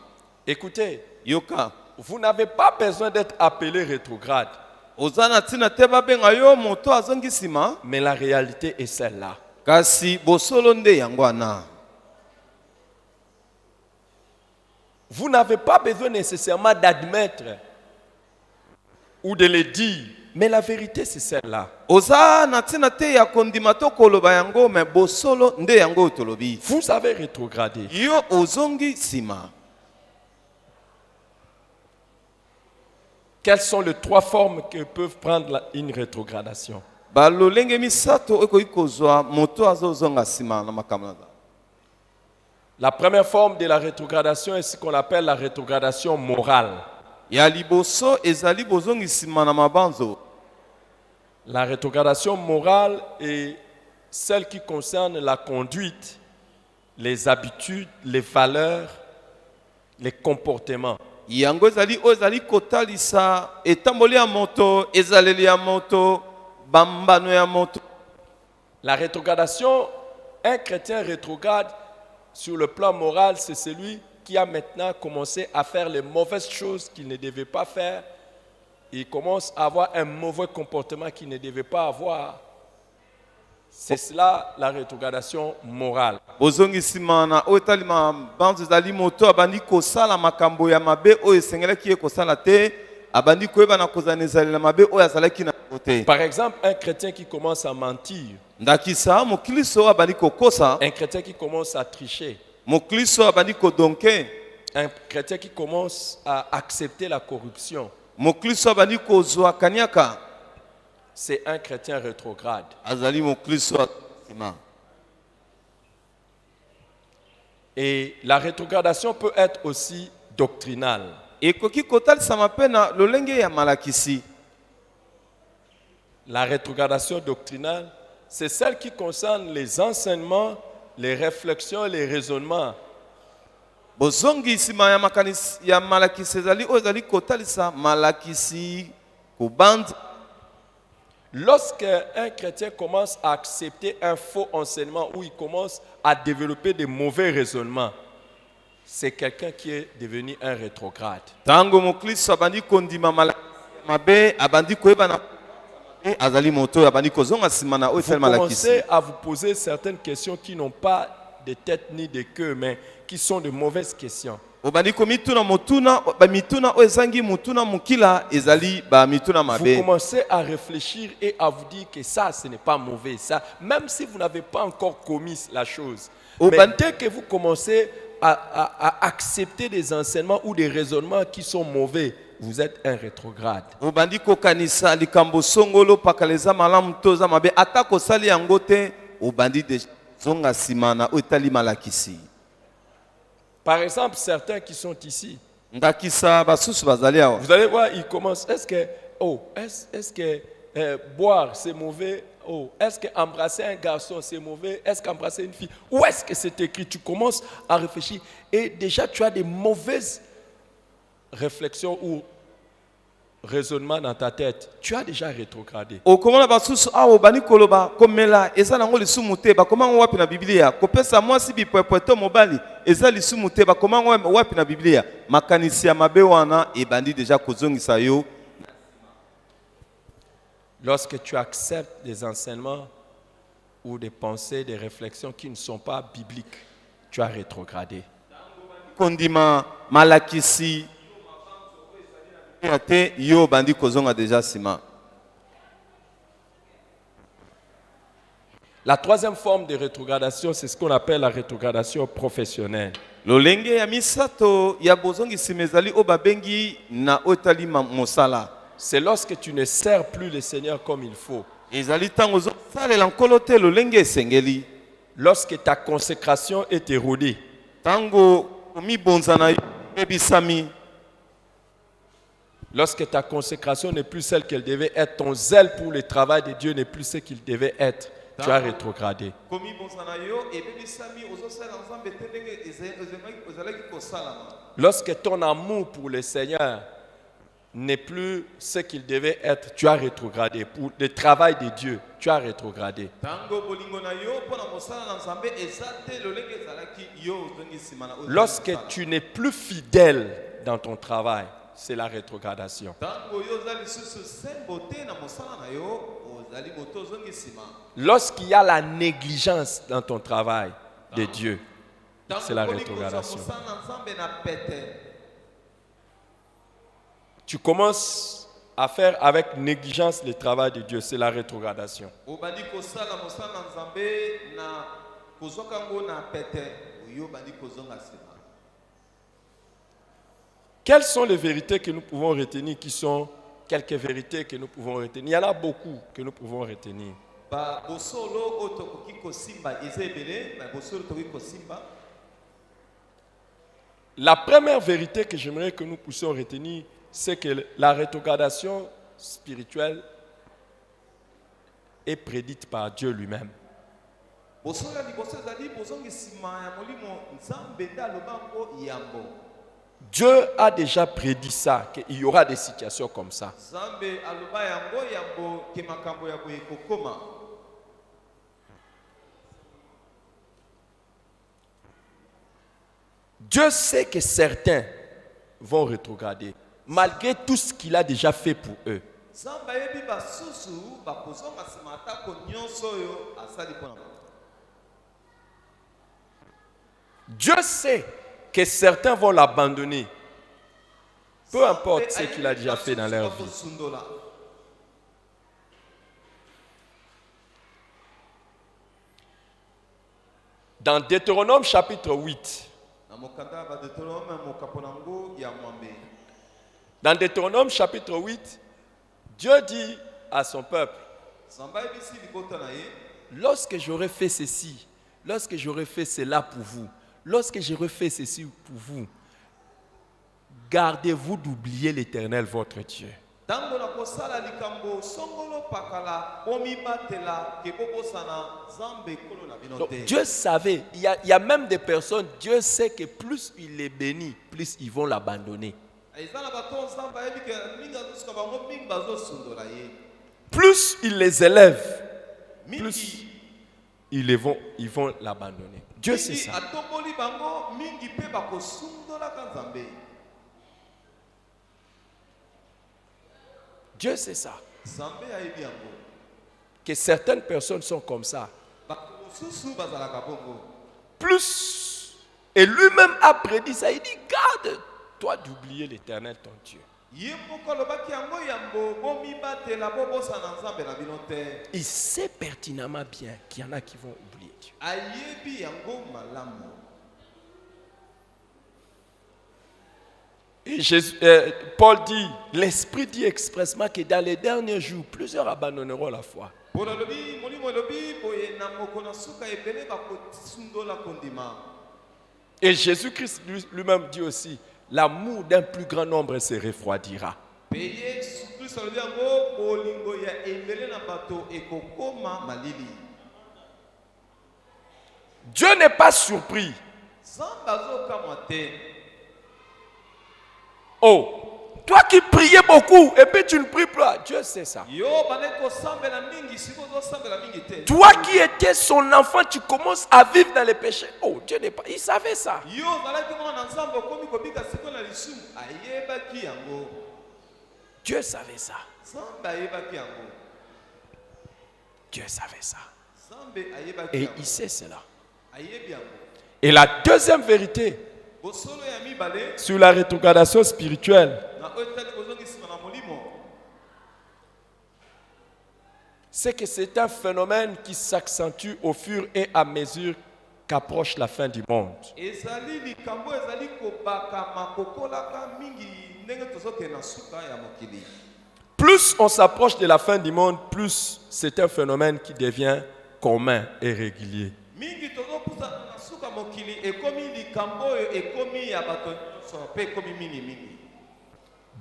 Écoutez, Yoka vous n'avez pas besoin d'être appelé rétrograde, oza na ntina te babenga yo moto azongi nsima, mais la réalité est celle-là. kasi bosolo nde yango wana. Vous n'avez pas besoin nécessairement d'admettre ou de le dire, mais la vérité c'est celle-là. Oza na ntina te ya kondima to koloba yango me bosolo nde yango tolobi. Vous avez rétrogradé. Yo ozongi nsima. Quelles sont les trois formes que peuvent prendre une rétrogradation? Balolenge misato ekoki kozwa moto azozonga nsima na makambo na. La première forme de la rétrogradation est ce qu'on appelle la rétrogradation morale. Ya liboso ezali bozongi nsima na mabanzo. La rétrogradation morale est celle qui concerne la conduite, les habitudes, les valeurs, les comportements. Yango ezali oyo ezali kotalisa etamboli ya moto, ezaleli ya moto, bambano ya moto. La rétrogradation, un chrétien rétrograde sur le plan moral, c'est celui qui a maintenant commencé à faire les mauvaises choses qu'il ne devait pas faire. Il commence à avoir un mauvais comportement qu'il ne devait pas avoir. C'est cela la rétrogradation morale. Bozongi nsima na oyo etali mabanzo ezali moto abandi kosala makambo ya mabe oyo esengelaki ye kosala te, abandi koyeba na kozala ezalela mabe oyo azalaki na te. Par exemple, un chrétien qui commence à mentir, Ndakisa mokliso abandi kokosa, un chrétien qui commence à tricher, mokliso abandi kodonke, un chrétien qui commence à accepter la corruption, mokliso abandi kozwa kaniaka, c'est un chrétien rétrograde. azali mokliso nsima. Et la rétrogradation peut être aussi doctrinale. Ekoki kotalisama mpe na lolenge ya malakisi. La rétrogradation doctrinale, c'est celle qui concerne les enseignements, les réflexions, les raisonnements. Bozongi nsima ya makanisi ya malakisi ezali oyo ezali kotalisa malakisi kobanda. Lorsque un chrétien commence à accepter un faux enseignement ou il commence à développer de mauvais raisonnements, c'est quelqu'un qui est devenu un rétrograde. Tango mokliso abandi kondima malakisi mabe abandi koyeba na azali moto abandi kozonga nsima na oyo Vous etali malakisi. commencez à vous poser certaines questions qui n'ont pas de tête ni de queue, mais qui sont de mauvaises questions. Obandi komituna motuna bamituna oyo ezangi motuna mokila ezali bamituna Vous mabe. commencez à réfléchir et à vous dire que ça, ce n'est pas mauvais. Ça, même si vous n'avez pas encore commis la chose. Au Mais ban- dès que vous commencez à accepter des enseignements ou des raisonnements qui sont mauvais, vous êtes un rétrograde. Obandi kokanisa likambo songolo pakaleza malamu toza mabe ata kosali yango te obandi de zonga nsima na oyo etali malakisi. Par exemple, certains qui sont ici, Ndakisa basusu bazali awa. vous allez voir, ils commencent. Est-ce que boire c'est mauvais? Oh, est-ce que embrasser un garçon c'est mauvais? Est-ce qu'embrasser une fille? Où est-ce que c'est écrit? Tu commences à réfléchir et déjà tu as des mauvaises réflexions ou raisonnement dans ta tête, tu as déjà rétrogradé. okomona basusu awo bani koloba komela eza nango lisumu te bakomango wapi na biblia kopesa mwasi bipwepwe to mobali eza lisumu te bakomango wapi na biblia makanisi ya mabe wana ebandi deja kozongisa yo. Lorsque tu acceptes des enseignements ou des pensées, des réflexions qui ne sont pas bibliques, tu as rétrogradé. Kondima malakisi te yo bandi kozonga deja sima. La troisième forme de rétrogradation, c'est ce qu'on appelle la rétrogradation professionnelle. Lolenge ya misato ya bozongisi mezali o babengi na otali mosala. C'est lorsque tu ne sers plus le Seigneur comme il faut. Ezali tango zo salela nkolo te lolenge esengeli. Lorsque ta consécration est érodée. Tango mi bonzana ebisami. Lorsque ta consécration n'est plus celle qu'elle devait être, ton zèle pour le travail de Dieu n'est plus ce qu'il devait être, tu as rétrogradé. Lorsque ton amour pour le Seigneur n'est plus ce qu'il devait être, tu as rétrogradé. Pour le travail de Dieu, tu as rétrogradé. Lorsque tu n'es plus fidèle dans ton travail, c'est la rétrogradation. Lorsqu'il y a la négligence dans ton travail de Dieu, c'est la rétrogradation. Tu commences à faire avec négligence le travail de Dieu, c'est la rétrogradation. Quelles sont les vérités que nous pouvons retenir qui sont quelques vérités que nous pouvons retenir? Il y en a beaucoup que nous pouvons retenir. La première vérité que j'aimerais que nous puissions retenir, c'est que la rétrogradation spirituelle est prédite par Dieu lui-même. Dieu a déjà prédit ça, qu'il y aura des situations comme ça. Dieu sait que certains vont rétrograder, malgré tout ce qu'il a déjà fait pour eux. Dieu sait que certains vont l'abandonner, peu importe ce qu'il a déjà fait dans leur vie. Dans Deutéronome chapitre 8, dans Deutéronome chapitre 8, Dieu dit à son peuple, lorsque j'aurai fait ceci, lorsque j'aurai fait cela pour vous, lorsque j'aurai fait ceci pour vous, gardez-vous d'oublier l'Éternel votre Dieu. Donc, Dieu savait, il y a même des personnes, Dieu sait que plus il les bénit, plus ils vont l'abandonner. Plus il les élève, plus ils vont l'abandonner. Dieu sait ça. Dieu sait ça. Que certaines personnes sont comme ça. Plus, et lui-même a prédit ça, il dit, garde-toi d'oublier l'Éternel ton Dieu. Il sait pertinemment bien qu'il y en a qui vont oublier Dieu. Et Paul dit, l'Esprit dit expressement que dans les derniers jours, plusieurs abandonneront la foi. Et Jésus-Christ lui-même dit aussi, l'amour d'un plus grand nombre se refroidira. Dieu n'est pas surpris. Oh, Toi qui priais beaucoup et puis tu ne pries plus, Dieu sait ça. Yo bandeko kosambela mingi siko zosambela mingi te. Toi qui étais son enfant, tu commences à vivre dans les péchés. Oh, Dieu n'est pas. Il savait ça. Yo zalaki mwana nzambe okomi kobika siko na lisumu ayebaki yango. Dieu savait ça. Nzambe ayebaki yango. Dieu savait ça. Nzambe ayebaki Et yango. il sait cela. Ayebi yango. Et la deuxième vérité Bosolo ya mibale sur la rétrogradation spirituelle, na oyo tali kozongisima na molimo. c'est que c'est un phénomène qui s'accentue au fur et à mesure qu'approche la fin du monde. Ezali likambo ezali kobakama kokolaka mingi ndenge tozokende na suka ya mokili. Plus on s'approche de la fin du monde, plus c'est un phénomène qui devient commun et régulier. Mingi tozopusa na suka mokili ekomi likambo oyo ekomi ya bato nyonso mpe ekomi mingi.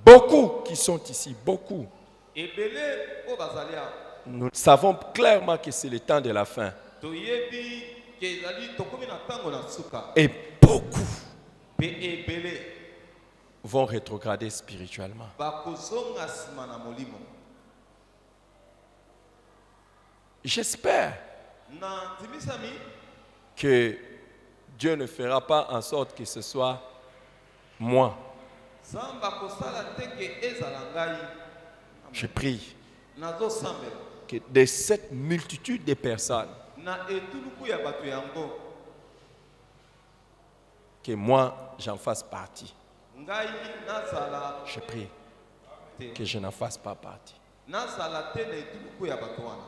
Beaucoup qui sont ici, beaucoup, Ebele oyo bazali awa nous savons clairement que c'est le temps de la fin. toyebi ke ezali tokomi na ntango na suka Et beaucoup mpe ebele vont rétrograder spirituellement. bakozonga nsima na molimo. J'espère Na ndimisami que Dieu ne fera pas en sorte que ce soit moi. nzambe akosala te ke ezala ngai. Je prie Nazosambela que de cette multitude de personnes, na etuluku ya bato yango que moi j'en fasse partie. ngai nazala Je prie te que je n'en fasse pas partie. nazala te na etuluku ya bato wana.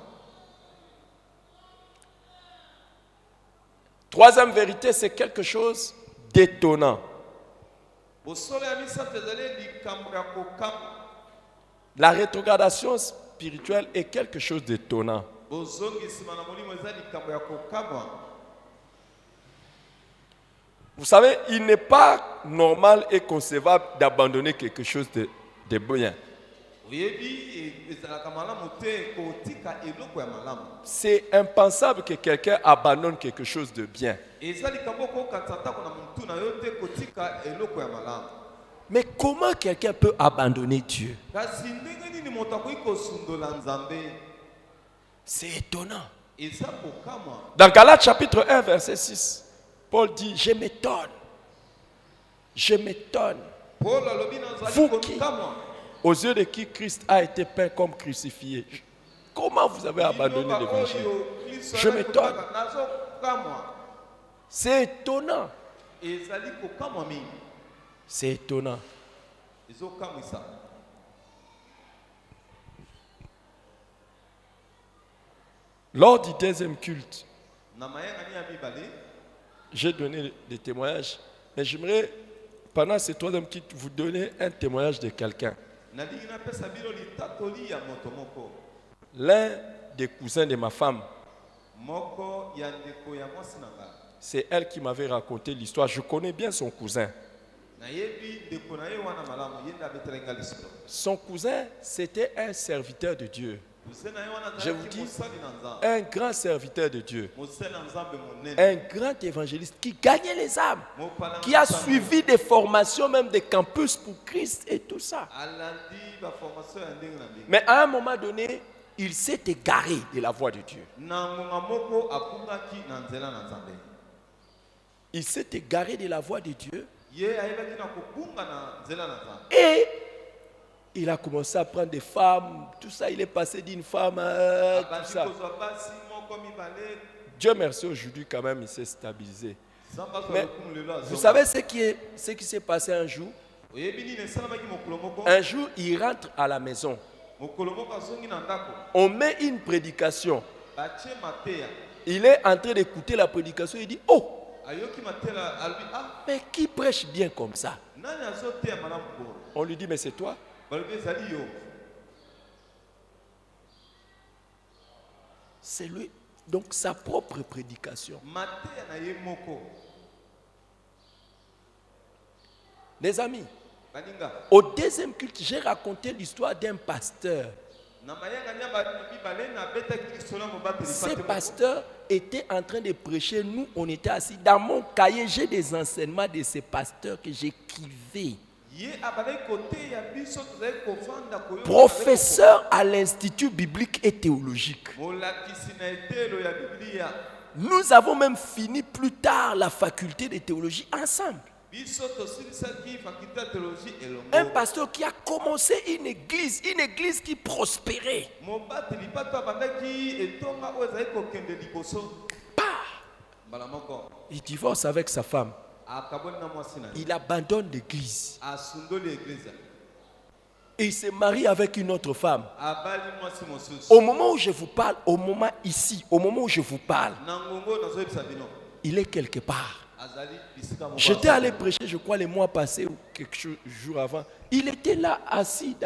Troisième vérité, c'est quelque chose d'étonnant. Bosolo ya misato ezali likambo ya kokamba. La rétrogradation spirituelle est quelque chose d'étonnant. Bozongisima na molimo eza likambo ya kokamba. Vous savez, il n'est pas normal et concevable d'abandonner quelque chose de bien. Oyebi ezalaka malamu te kotika eloko ya malamu. C'est impensable que quelqu'un abandonne quelque chose de bien. Eza likambo kokanisa ntako na mutu na yo te kotika eloko ya malamu. Mais comment quelqu'un peut abandonner Dieu? Kasi ndenge nini moto akoki kosundola nzambe? C'est étonnant. Eza kokama. Dans Galates chapitre 1, verset 6, Paul dit, je m'étonne. Je m'étonne. Paul alobi nazali Vous qui, kokama. aux yeux de qui Christ a été peint comme crucifié. Comment vous avez abandonné l'évangile? Je m'étonne. C'est étonnant. Ezali kokama mingi. C'est étonnant. Ezokamwisa. Lors du deuxième culte, Na mayangani ya mibale j'ai donné des témoignages, mais j'aimerais, pendant ce troisième culte, vous donner un témoignage de quelqu'un. nalingi napesa bino litatoli ya moto moko. L'un des cousins de ma femme, Moko ya ndeko ya mwasi na nga. c'est elle qui m'avait raconté l'histoire. Je connais bien son cousin. Nayebi ndeko na ye wana malamu yenda abetela nga lisolo. Son cousin, c'était un serviteur de Dieu. Kuse na ye wana Je vous azalaki dis, mosali na nzambe. un grand serviteur de Dieu. Mosali na nzambe monene. Un grand évangéliste qui gagnait les âmes, Mopala qui a nzambe. suivi des formations, même des campus pour Christ et tout ça. Alandi ba formation ya ndenge na ndenge. Mais à un moment donné, il s'est égaré de la voie de Dieu. Na ngonga moko akungaki na nzela na nzambe. Il s'est égaré de la voie de Dieu Ye ayebaki na kokunga na nzela na nzambe. et il a commencé à prendre des femmes, tout ça. Il est passé d'une femme à tout Abandi ça. kozwa basi moko mibale. Dieu merci, aujourd'hui quand même, il s'est stabilisé. Zamba zwa Mais lokumu lelo azonga. vous savez ce qui s'est passé un jour? Oyebi nini esalamaki mokolo moko. Un jour, il rentre à la maison. Mokolo moko azongi na ndako. On met une prédication. Batie mateya. Il est en train d'écouter la prédication. Il dit, oh, Ayoki matela albi ah mais qui prêche bien comme ça? nani azoteya malamu boro. On lui dit, mais c'est toi. Balobi ezali yo. C'est lui. Donc sa propre prédication. Mateya na ye moko. Les amis, Baninga. au deuxième culte, j'ai raconté l'histoire d'un pasteur. Na mayanga nya mibale na betaki lisolo mobateli Ce pate moko. pasteur était en train de prêcher. Nous, on était assis. Dans mon cahier, j'ai des enseignements de ce pasteur que j'écrivais. Professeur à l'Institut biblique et théologique. Nous avons même fini plus tard la faculté de théologie ensemble. Un pasteur qui a commencé une église qui prospérait. Il divorce avec sa femme. Il abandonne l'église. Et il se marie avec une autre femme. Au moment où je vous parle, au moment où je vous parle, il est quelque part. J'étais allé prêcher, je crois, les mois passés ou quelques jours avant. Il était là, assis,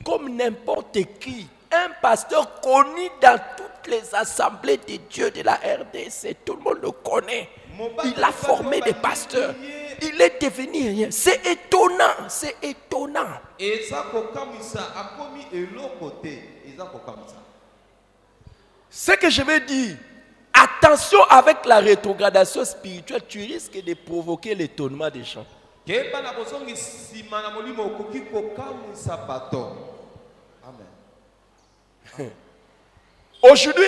comme n'importe qui. Un pasteur connu dans toutes les assemblées de Dieu de la RDC. Tout le monde le connaît. Il a formé des pasteurs. Il est devenu rien. C'est étonnant. C'est étonnant. Ce que je veux dire, attention avec la rétrogradation spirituelle, tu risques de provoquer l'étonnement des gens. Aujourd'hui,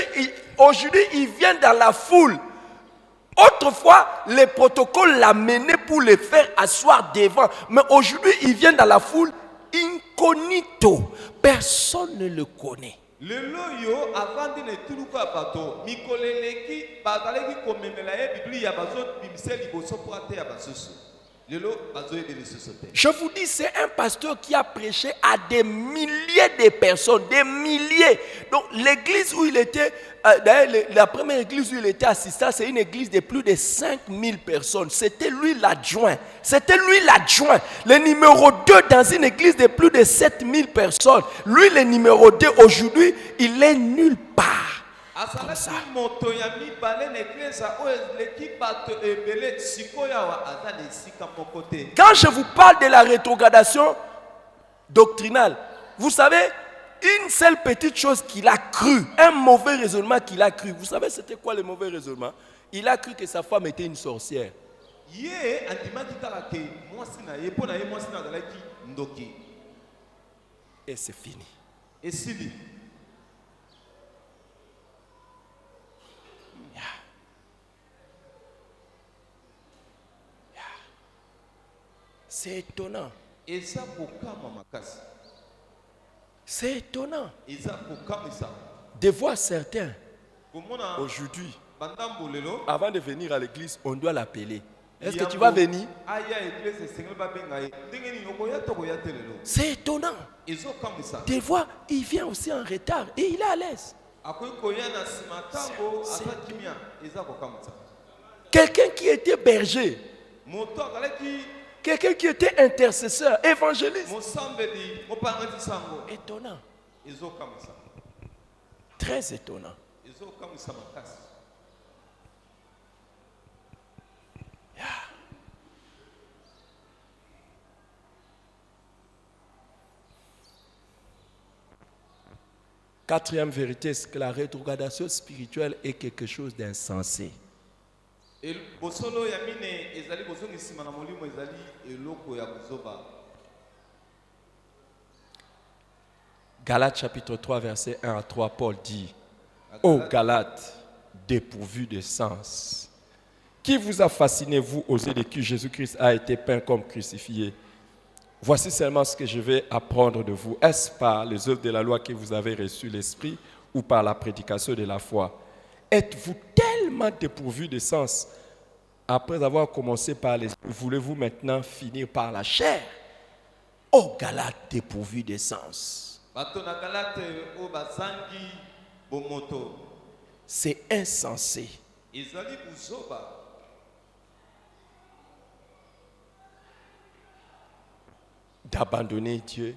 il vient dans la foule. Autrefois, les protocoles l'amenaient pour le faire asseoir devant. Mais aujourd'hui, il vient dans la foule incognito. Personne ne le connaît. Je vous dis, c'est un pasteur qui a prêché à des milliers de personnes, des milliers. Donc l'église où il était, d'ailleurs la première église où il était assistant, c'est une église de plus de 5000 personnes. C'était lui l'adjoint. Le numéro 2 dans une église de plus de 7000 personnes. Lui, le numéro 2, aujourd'hui, il est nulle part. Comme ça. Quand je vous parle de la rétrogradation doctrinale, vous savez, une seule petite chose qu'il a cru, un mauvais raisonnement qu'il a cru. Vous savez c'était quoi le mauvais raisonnement? Il a cru que sa femme était une sorcière. Et c'est fini. C'est étonnant. C'est étonnant de voir certains aujourd'hui, avant de venir à l'église, on doit l'appeler. Est-ce que tu vas venir? C'est étonnant de voir, il vient aussi en retard et il est à l'aise. Quelqu'un qui était berger, quelqu'un qui était intercesseur, évangéliste. Étonnant. Très étonnant. Quatrième vérité, c'est que la rétrogradation spirituelle est quelque chose d'insensé. Galates chapitre 3, verset 1 à 3, Paul dit: Ô Galates, dépourvus de sens, qui vous a fasciné, vous, aux yeux de qui Jésus-Christ a été peint comme crucifié? Voici seulement ce que je vais apprendre de vous. Est-ce par les œuvres de la loi que vous avez reçu l'Esprit ou par la prédication de la foi? Êtes-vous tellement dépourvus de sens? Après avoir commencé par l'Esprit, voulez-vous maintenant finir par la chair? Ô Galates, dépourvus de sens. C'est insensé. D'abandonner Dieu,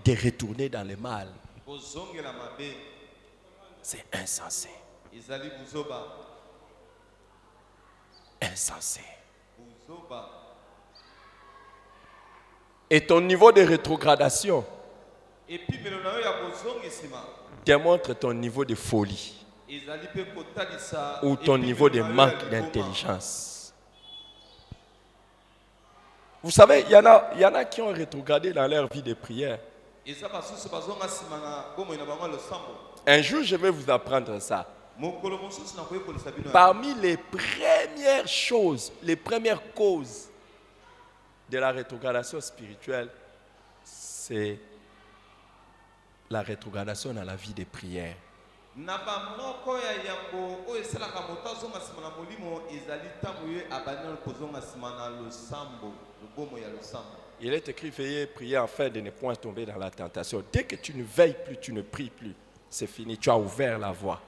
de retourner dans le mal. C'est insensé. Insensé. Et ton niveau de rétrogradation démontre ton niveau de folie ou ton niveau de manque d'intelligence. Vous savez, il y en a qui ont rétrogradé dans leur vie de prière. eza basusu bazonga nsima na bomoi na bango ya losambo. Un jour, je vais vous apprendre ça. Mokolo mosusu nakoyekolisa bino yango. Parmi les premières choses, les premières causes de la rétrogradation spirituelle, c'est la rétrogradation dans la vie de prière. Na bamoko ya yango oyo esalaka moto azonga nsima na molimo ezali ntango ye abandi kozonga nsima na losambo lobomo ya losambo. Il est écrit, veillez, prier afin de ne point tomber dans la tentation. Dès que tu ne veilles plus, tu ne pries plus, c'est fini, tu as ouvert la voie.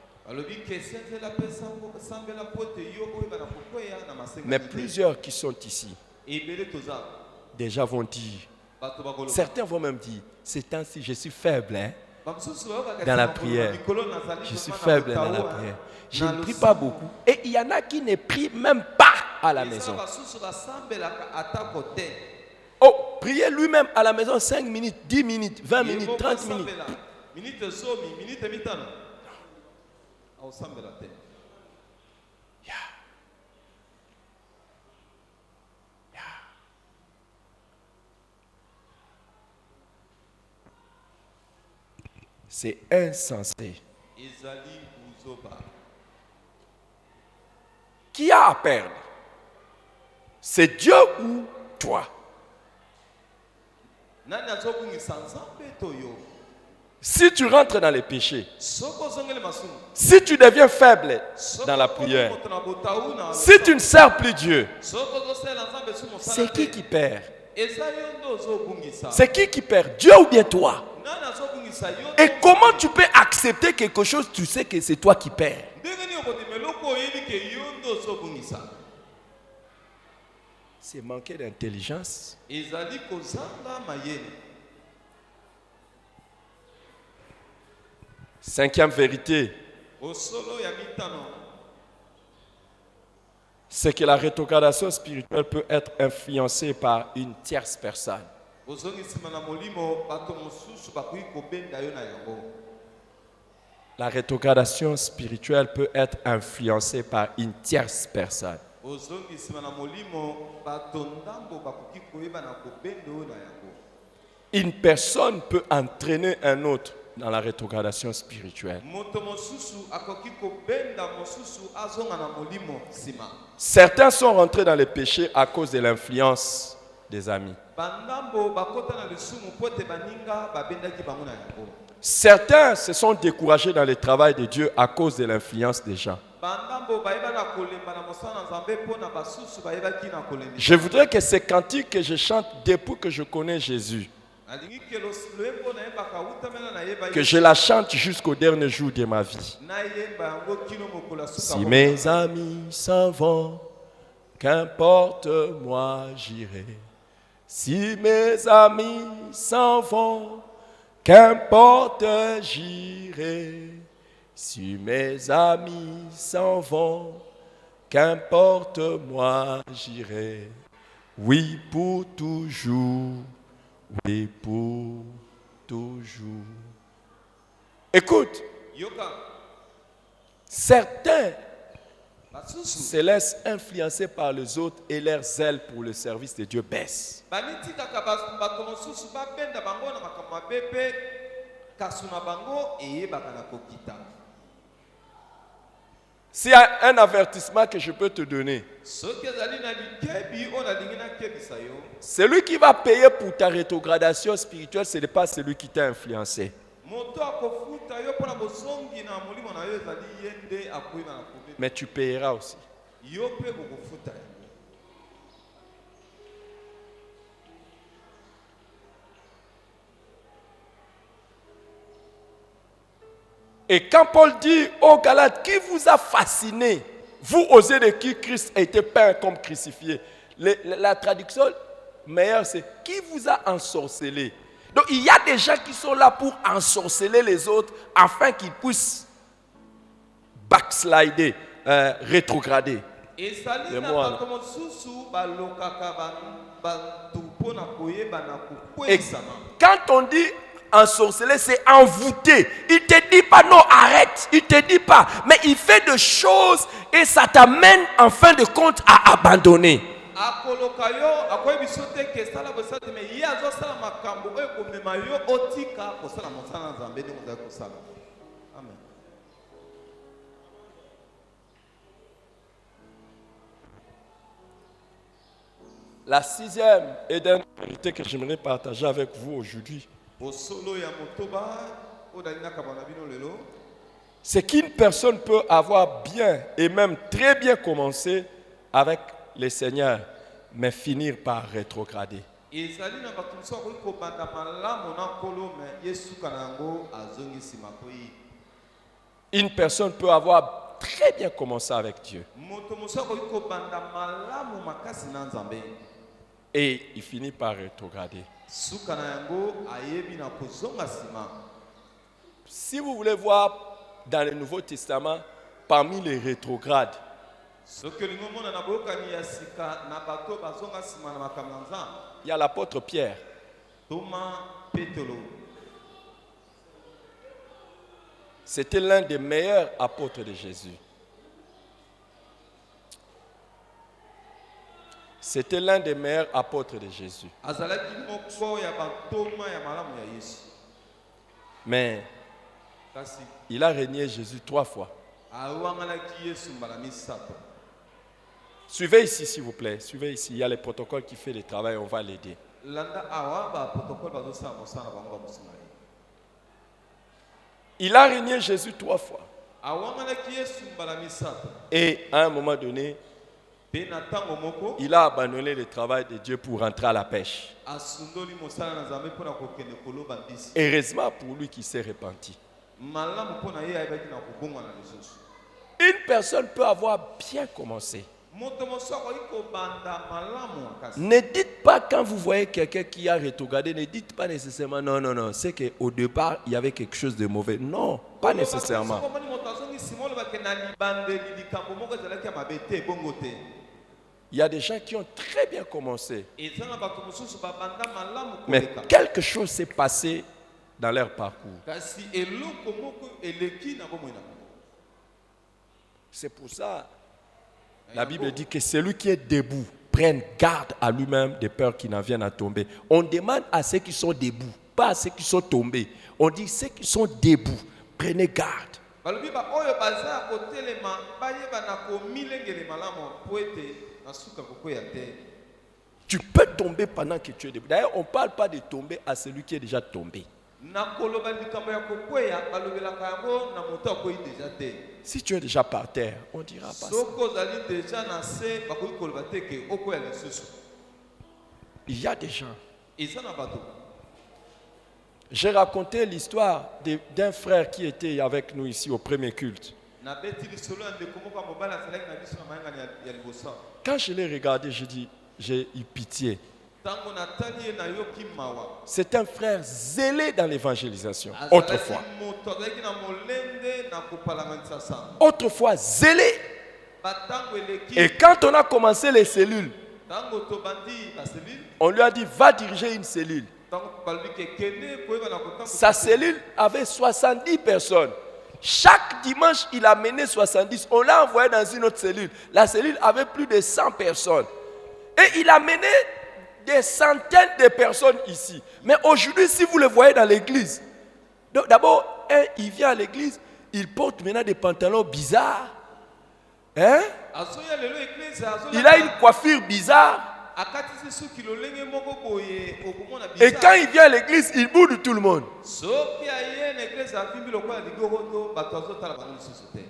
Mais plusieurs qui sont ici, déjà vont dire, certains vont même dire, c'est ainsi, je suis faible dans la prière. Je suis faible dans la prière. Je ne prie pas beaucoup. Et il y en a qui ne prient même pas à la maison. Oh, prier lui-même à la maison 5 minutes, 10 minutes, 20 minutes, 30 minutes. C'est insensé. Qui a à perdre? C'est Dieu ou toi? Si tu rentres dans les péchés, si tu deviens faible dans la prière, si tu ne sers plus Dieu, c'est qui perd? C'est qui perd? Dieu ou bien toi? Et comment tu peux accepter quelque chose, tu sais que c'est toi qui perds? C'est manquer d'intelligence. Cinquième vérité, c'est que la rétrogradation spirituelle peut être influencée par une tierce personne. La rétrogradation spirituelle peut être influencée par une tierce personne. Une personne peut entraîner un autre dans la rétrogradation spirituelle. Certains sont rentrés dans les péchés à cause de l'influence des amis. Certains se sont découragés dans le travail de Dieu à cause de l'influence des gens. Je voudrais que ces cantiques que je chante depuis que je connais Jésus, que je la chante jusqu'au dernier jour de ma vie. Si mes amis s'en vont, qu'importe, moi j'irai. Si mes amis s'en vont, qu'importe, j'irai. Si mes amis s'en vont, qu'importe, moi j'irai. Oui, pour toujours. Oui, pour toujours. Écoute, certains se laissent influencer par les autres et leur zèle pour le service de Dieu baisse. S'il y a un avertissement que je peux te donner, celui qui va payer pour ta rétrogradation spirituelle, ce n'est pas celui qui t'a influencé. Mais tu payeras aussi. Et quand Paul dit aux Galates, qui vous a fasciné, vous osez de qui Christ a été peint comme crucifié. La traduction meilleure, c'est qui vous a ensorcelé. Donc il y a des gens qui sont là pour ensorceler les autres afin qu'ils puissent backslider, rétrograder. Le mot, et quand on dit ensorcelé, c'est envoûté. Il ne te dit pas non, arrête. Il ne te dit pas. Mais il fait des choses et ça t'amène en fin de compte à abandonner. akoloka yo akoyi biso te ke sala bosala te mais ye azosala makambo oyo komema yo otika kosala mosala na nzambe ndenge ozali kosala. Amen. La sixième et dernière vérité que j'aimerais partager avec vous aujourd'hui, bosolo ya motoba odali na kabana bino lelo c'est qu'une personne peut avoir bien et même très bien commencé avec le Seigneur, mais finir par rétrograder. ezali na bato mosusu akoki kobanda malamu na nkolo me yesuka na yango azongisi makoyi. Une personne peut avoir très bien commencé avec Dieu moto mosusu akoki kobanda malamu makasi na nzambe et il finit par rétrograder. suka na yango ayebi na kozonga nsima. Si vous voulez voir dans le Nouveau Testament, parmi les rétrogrades, soki olingi omona na boyokani ya sika na bato bazonga nsima na makambo na nzambe, il y a l'apôtre Pierre. toma petelo C'était l'un des meilleurs apôtres de Jésus. C'était l'un des meilleurs apôtres de Jésus. azalaki moko ya bantoma ya malamu ya yesu, Mais kasi il a régné Jésus 3 fois. awangalaki yesu mbala misato. Suivez ici, s'il vous plaît. Suivez ici. Il y a les protocoles qui fait le travail. On va l'aider. landa awa baprotokole bazosala mosala na bango bamosinga ye. Il a régné Jésus 3 fois. awangalaki yesu mbala misato Et à un moment donné, mpe na ntango moko il a abandonné le travail de Dieu pour rentrer à la pêche. asundoli mosala na nzambe mpo na kokende koloba mbisi. Heureusement pour lui qui s'est repenti. malamu mpo na ye ayebaki na kobongwana lisusu. Une personne peut avoir bien commencé. moto mosusu akoki kobanda malamu makasi. Ne dites pas quand vous voyez quelqu'un qui a rétrogradé, ne dites pas nécessairement non, non, non. C'est qu'au départ, il y avait quelque chose de mauvais. Non, pas nécessairement. Soki omoni moto azongi nsima olobake na libandeli likambo moko ezalaki ya mabe te ebongo te. Il y a des gens qui ont très bien commencé. eza na bato mosusu babanda malamu Mais koleka. quelque chose s'est passé dans leur parcours. kasi eloko moko eleki na bomoi na bango. C'est pour ça, la Bible dit que celui qui est debout prenne garde à lui-même de peur qu'il n'en vienne à tomber. On demande à ceux qui sont debout, pas à ceux qui sont tombés. On dit ceux qui sont debout, prenez garde. balobi baoyo baza ya kotelema bayeba na komilengele malamu po ete na suka kokwea te. Tu peux tomber pendant que tu es debout. D'ailleurs, on ne parle pas de tomber à celui qui est déjà tombé. na koloba likambo ya kokwea balobelaka yango na moto akwei deja te. Si tu es déjà par terre, on dira pas ça. soki ozali deja na se bakoki koloba te ke okwea lisusu. Il y a des gens. eza na bato. J'ai raconté l'histoire d'un frère qui était avec nous ici au premier culte. nabeti lisolo ya ndeko moko ya mobali azalaki na biso na mayangani ya liboso. Quand je l'ai regardé, j'ai dit, j'ai eu pitié. ntango natali ye nayoki mawa. C'est un frère zélé dans l'évangélisation. Autrefois. azalaki moto azalaki na molende na kopalanganisa sango. Autrefois, zélé. batango eleki. Et quand on a commencé les cellules, ntango tobandi baselile. on lui a dit, va diriger une cellule. ntango balobi ke kende koyeba na kotambola. Sa cellule avait 70 personnes. Chaque dimanche, il a mené 70. On l'a envoyé dans une autre cellule. La cellule avait plus de 100 personnes. Et il a mené des centaines de personnes ici. Mais aujourd'hui, si vous le voyez dans l'église, d'abord, il vient à l'église, il porte maintenant des pantalons bizarres. Hein? azoya lelo église azola. Il a une coiffure bizarre. akatisi suki lolenge moko boye okomona Et bizarre. quand il vient à l'église, il boude tout le monde. soki aye na église afimbi lokola ligoroto bato azotala bango lisusu te.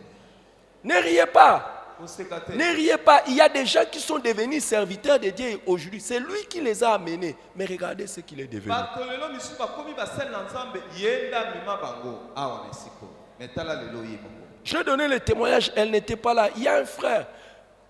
Ne riez pas. koseka te. Ne riez pas. Il y a des gens qui sont devenus serviteurs de Dieu aujourd'hui. C'est lui qui les a amenés. Mais regardez ce qu'il est devenu. bato lelo misusu bakomi basali na nzambe ye nde amema bango awa na esiko me tala lelo ye moko. Je donnais le témoignage, elle n'était pas là. Il y a un frère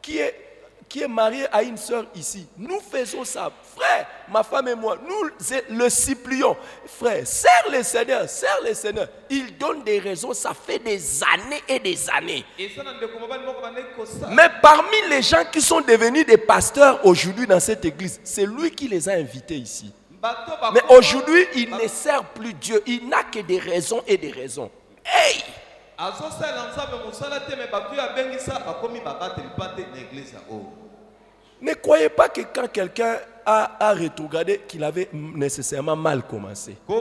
qui est marié à une soeur ici. Nous faisons ça. Frère, ma femme et moi, nous le supplions. Frère, serre le Seigneur, serre le Seigneur. Il donne des raisons, ça fait des années et des années. eza na ndeko mobali moko bandeki kosala. Mais parmi les gens qui sont devenus des pasteurs aujourd'hui dans cette église, c'est lui qui les a invités ici. bato Mais bakomi- aujourd'hui, il ne sert plus Dieu. Il n'a que des raisons et des raisons. Hey! azosalela nzambe mosala te me bato oyo abengisa bakomi babateli mpa te na eglize oyo. Ne croyez pas que quand quelqu'un a rétrogradé, qu'il avait nécessairement mal commencé. Et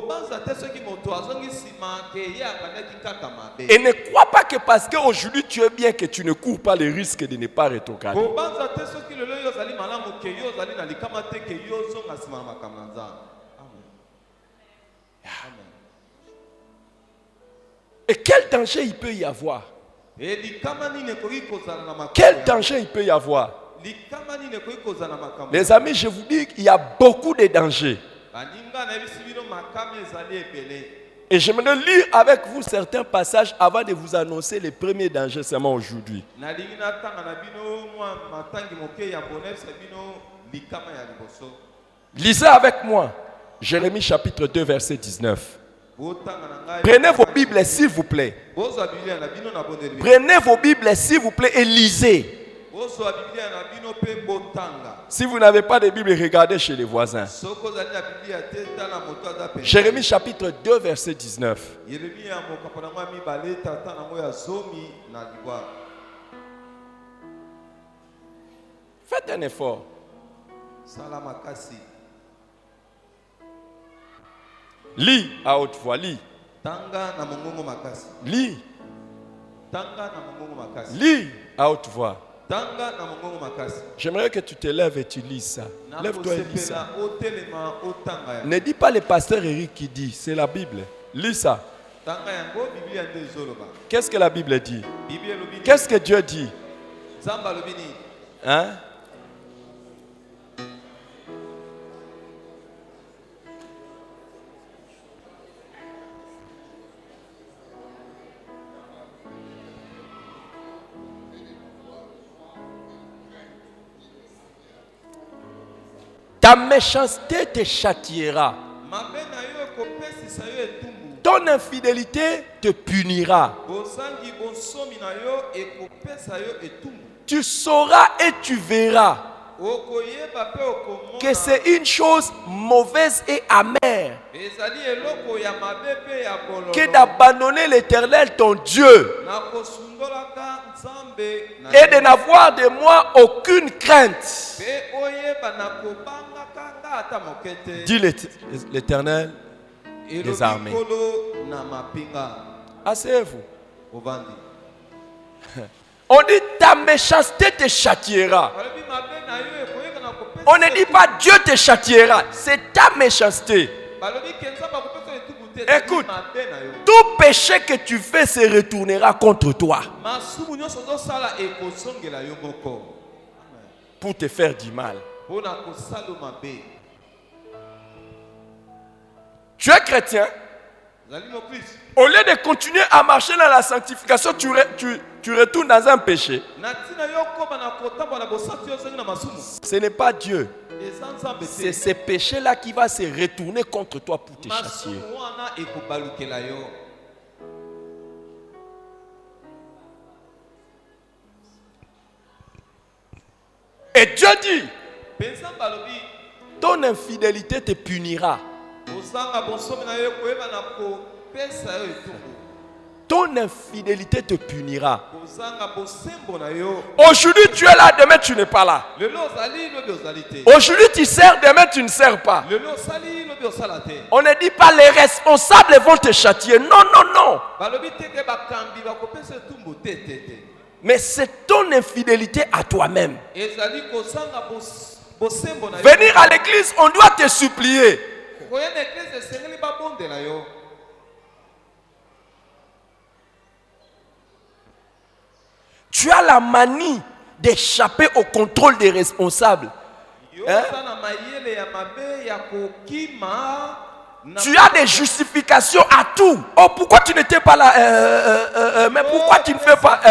ne crois pas que parce qu'aujourd'hui tu es bien que tu ne cours pas le risque de ne pas rétrograder. Et quel danger il peut y avoir? Quel danger il peut y avoir? Les amis, je vous dis qu'il y a beaucoup de dangers. Et j'aimerais lire avec vous certains passages avant de vous annoncer les premiers dangers seulement aujourd'hui. Lisez avec moi Jérémie chapitre 2 verset 19. Prenez vos Bibles s'il vous plaît. Prenez vos Bibles s'il vous plaît et lisez. Si vous n'avez pas de Bible, regardez chez les voisins. Jérémie chapitre 2 verset 19. Faites un effort. Lis à haute voix, lis. Lis. Lis à haute voix. J'aimerais que tu te lèves et tu lis ça. Lève-toi et lis ça. Ne dis pas le pasteur Eric qui dit, c'est la Bible. Lis ça. Qu'est-ce que la Bible dit? Qu'est-ce que Dieu dit? Hein? Ta méchanceté te châtiera. Ton infidélité te punira. Tu sauras et tu verras que c'est une chose mauvaise et amère que d'abandonner l'Éternel ton Dieu et de n'avoir de moi aucune crainte. Dit l'Éternel des armées. Asseyez-vous. On dit ta méchanceté te châtiera. On ne dit pas Dieu te châtiera, c'est ta méchanceté. Écoute, tout péché que tu fais se retournera contre toi pour te faire du mal. Tu es chrétien. Au lieu de continuer à marcher dans la sanctification, tu retournes dans un péché. Ce n'est pas Dieu. C'est ce péché-là qui va se retourner contre toi pour te châtier. Et Dieu dit, ton infidélité te punira. Ton infidélité te punira. Aujourd'hui tu es là, demain tu n'es pas là. Aujourd'hui tu sers, demain tu ne sers pas. On ne dit pas les responsables vont te châtier. Non, non, non. Mais c'est ton infidélité à toi-même. Venir à l'église, on doit te supplier. Tu as la manie d'échapper au contrôle des responsables. Hein? Tu as des justifications à tout. Oh, pourquoi tu n'étais pas là? Mais pourquoi tu ne fais pas?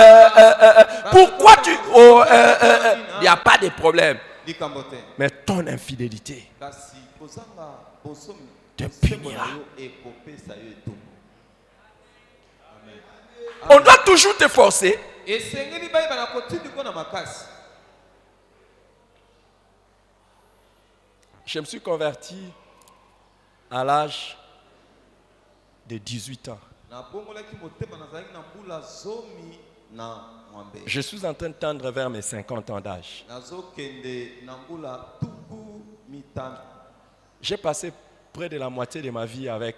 Pourquoi tu... Il n'y a pas de problème. Mais ton infidélité te punira. On doit toujours te forcer. Je me suis converti à l'âge de 18 ans. na mwambe. Je suis en train de tendre vers mes 50 ans d'âge. Nazokende na mbula tuku mitano. J'ai passé près de la moitié de ma vie avec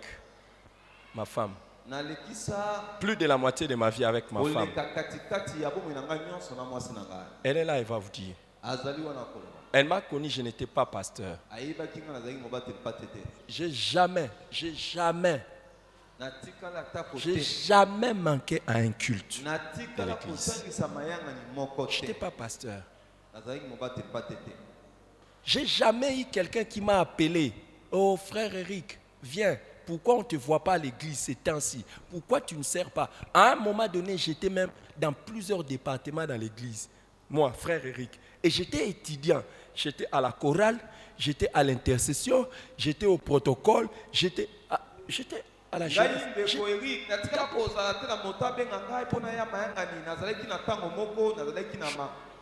ma femme. Nalekisa Plus de la moitié de ma vie avec ma femme. oleka katikati ya bomoi na ngai nyonso na mwasi na ngai. Elle est là, elle va vous dire. Azali wana koloba. Elle m'a connu, je n'étais pas pasteur. Ayebaki nga nazalaki mobate mpatete. J'ai jamais Natikala ta J'ai kote. jamais manqué à un culte. Natikala de l'église. kosangisa mayanga ni moko Je n'étais te. pas pasteur. Nazalaki mobate mpatete. J'ai jamais eu quelqu'un qui m'a appelé. Oh frère Eric, viens. Pourquoi on ne te voit pas à l'église ces temps-ci? Pourquoi tu ne sers pas? À un moment donné, j'étais même dans plusieurs départements dans l'église. Moi, frère Eric. Et j'étais étudiant. J'étais à la chorale, j'étais à l'intercession, j'étais au protocole, j'étais à la jeunesse. Ngai ndeko Eric natikala kozala te na moto abenga ngai mpona ya mayanga ni nazalaki na ntango moko nazalaki na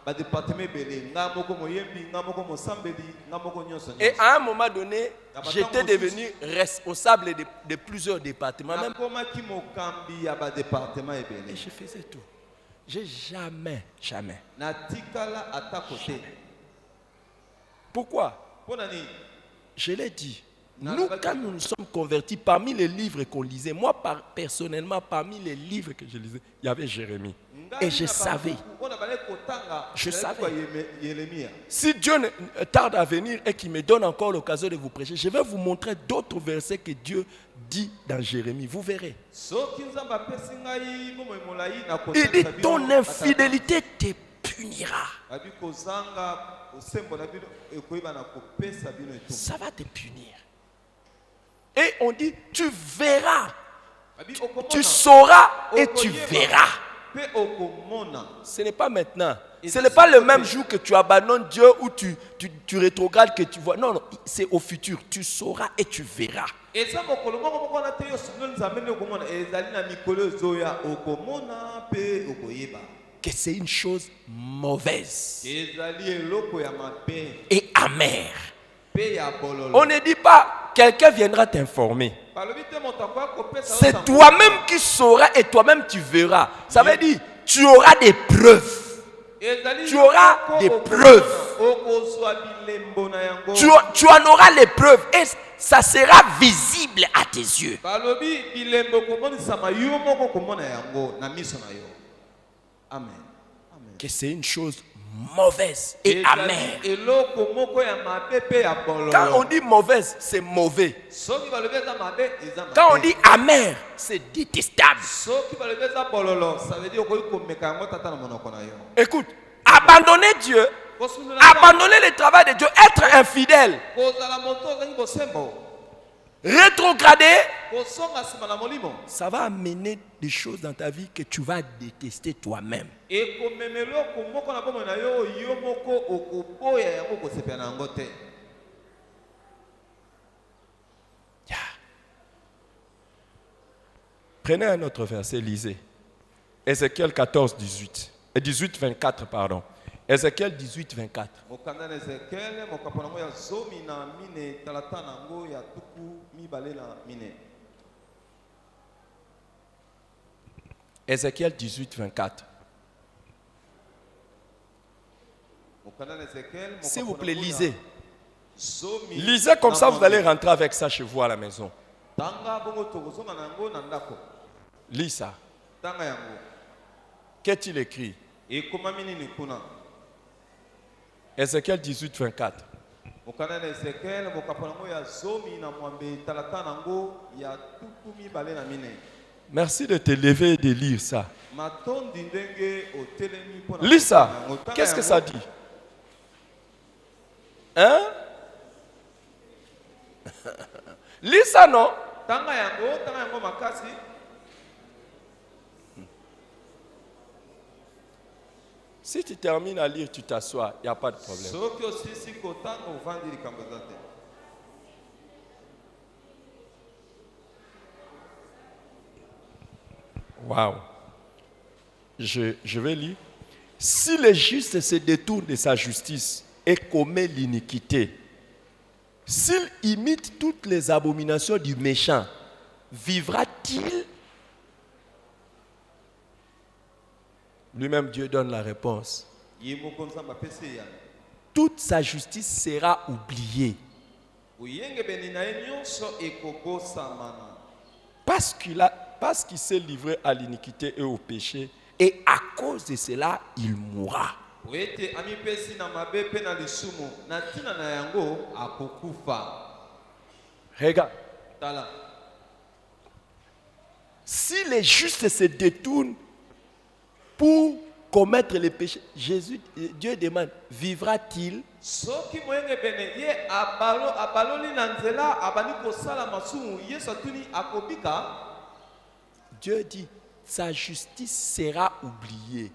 badepartement ebele nga moko moyembi nga moko mosambeli nga moko nyonso Et nyonso. à un moment donné, j'étais devenu responsable de plusieurs départements. Même. nakomaki mokambi ya badepartement Et ebele. je faisais tout. J'ai jamais. natikala ata kote. Pourquoi? Mpona nini? Je l'ai dit. Nous, quand nous nous sommes convertis, parmi les livres qu'on lisait, moi personnellement, parmi les livres que je lisais, il y avait Jérémie. Et je savais. Je savais. Si Dieu tarde à venir et qu'il me donne encore l'occasion de vous prêcher, je vais vous montrer d'autres versets que Dieu dit dans Jérémie. Vous verrez. Il dit, ton infidélité te punira. Ça va te punir. Et on dit, tu verras. Tu sauras et tu verras. Ce n'est pas maintenant. Ce n'est pas le même jour que tu abandonnes Dieu ou tu rétrogrades que tu vois. Non, c'est au futur. Tu sauras et tu verras. Que c'est une chose mauvaise et amère. On ne dit pas, quelqu'un viendra t'informer. C'est toi-même qui sauras et toi-même tu verras. Ça veut dire, tu auras des preuves. Tu auras des preuves. Tu en auras les preuves et ça sera visible à tes yeux. Amen. Que c'est une chose mauvaise et amère. Quand on dit mauvaise, c'est mauvais. Quand on dit amère, c'est détestable. Écoute, abandonner Dieu, abandonner le travail de Dieu, être infidèle, rétrograder, ça va amener des choses dans ta vie que tu vas détester toi-même. Yeah. Prenez un autre verset, lisez. Ézéchiel 14, 18. 18, 24, pardon. Ézéchiel 18, 24. Ézéchiel 18, 24. S'il vous plaît, lisez. Lisez comme ça, vous allez rentrer avec ça chez vous à la maison. Lis ça. Qu'est-il écrit? Ézéchiel 18, 24. Merci de te lever et de lire ça. Lis ça. Qu'est-ce que ça dit? Hein? Lis ça, non? Si tu termines à lire, tu t'assois, il n'y a pas de problème. Waouh. Je vais lire. Si le juste se détourne de sa justice et commet l'iniquité, s'il imite toutes les abominations du méchant, vivra-t-il? Lui-même, Dieu donne la réponse. Ye moko nzambe apesi ya. Toute sa justice sera oubliée. Boyengebeni na ye nyonso ekobosamana. Parce qu'il s'est livré à l'iniquité et au péché. Et à cause de cela, il mourra. Oete amipesi na mabe pe na lisumu na tina na yango akokufa. Regarde. Tala. Si les justes se détournent pour commettre les péchés, Dieu demande, vivra-t-il? Soki moyengebene ye abaloli na nzela abani kosala masumu Yesu atuni akobika. Dieu dit, sa justice sera oubliée.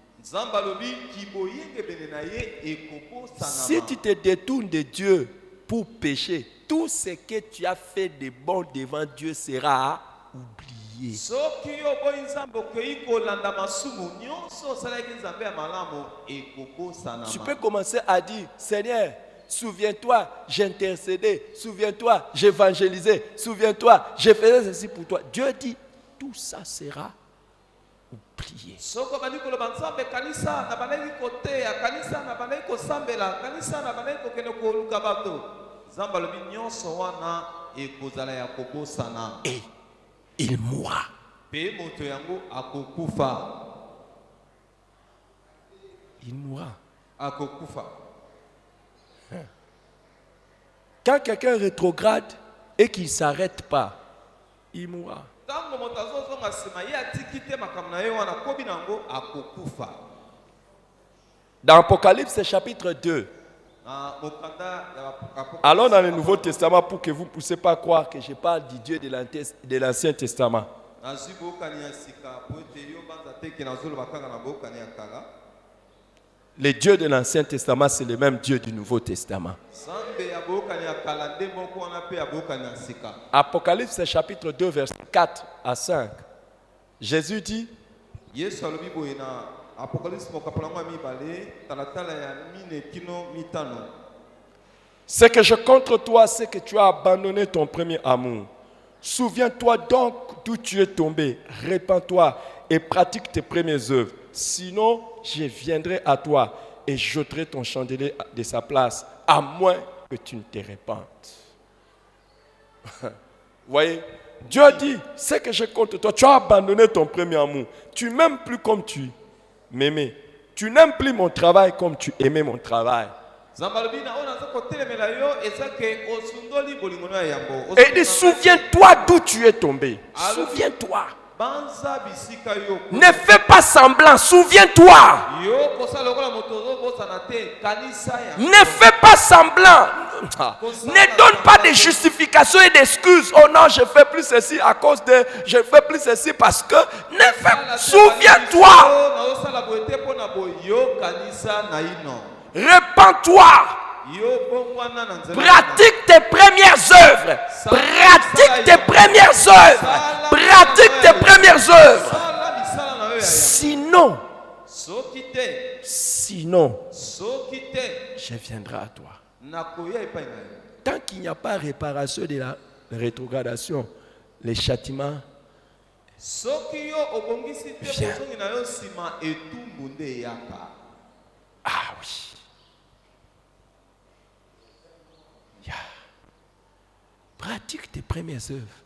Si tu te détournes de Dieu pour pécher, tout ce que tu as fait de bon devant Dieu sera oublié. Tu peux commencer à dire, Seigneur, souviens-toi, j'intercédais, souviens-toi, j'évangélisais, souviens-toi, je faisais ceci pour toi. Dieu dit, tout ça sera oublié. Et il mourra. Il mourra. Quand quelqu'un rétrograde et qu'il ne s'arrête pas, il mourra. Dans Apocalypse chapitre 2, allons dans le Nouveau Testament pour que vous ne puissiez pas croire que je parle du Dieu de l'Ancien Testament. Le Dieu de l'Ancien Testament, c'est le même Dieu du Nouveau Testament. Apocalypse chapitre 2, verset 4 à 5. Jésus dit, ce que je contre toi, c'est que tu as abandonné ton premier amour. Souviens-toi donc d'où tu es tombé, répands-toi et pratique tes premières œuvres. Sinon, je viendrai à toi et j'ôterai ton chandelier de sa place, à moins que tu ne te répandes. Voyez, Dieu dit, ce que je contre toi, tu as abandonné ton premier amour. Tu m'aimes plus comme tu m'aimais. Tu n'aimes plus mon travail comme tu aimais mon travail. Et il dit, souviens-toi d'où tu es tombé. Souviens-toi. Ne fais pas semblant, souviens-toi. Ne fais pas semblant. Ne donne pas de justifications et d'excuses. Oh non, je fais plus ceci à cause de... Je fais plus ceci parce que... Souviens-toi. Répands-toi. Pratique tes premières œuvres. Pratique tes premières œuvres. Pratique tes premières œuvres. Sinon, je viendrai à toi. Tant qu'il n'y a pas réparation de la rétrogradation, les châtiments viennent. Ah oui. Pratique tes premières œuvres.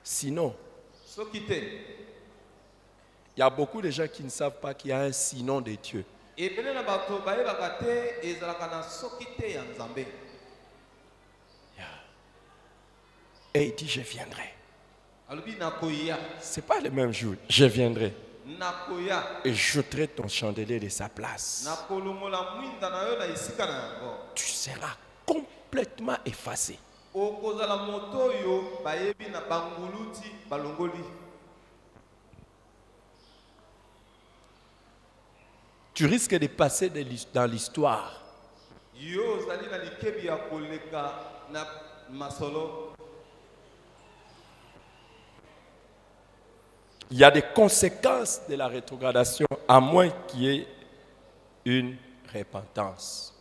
Sinon, il y a beaucoup de gens qui ne savent pas qu'il y a un sinon de Dieu. Et il dit, je viendrai. Ce n'est pas le même jour. Je viendrai. Et j'ôterai ton chandelier de sa place. Tu seras complètement effacé. Tu risques de passer dans l'histoire. Il y a des conséquences de la rétrogradation à moins qu'il y ait une repentance.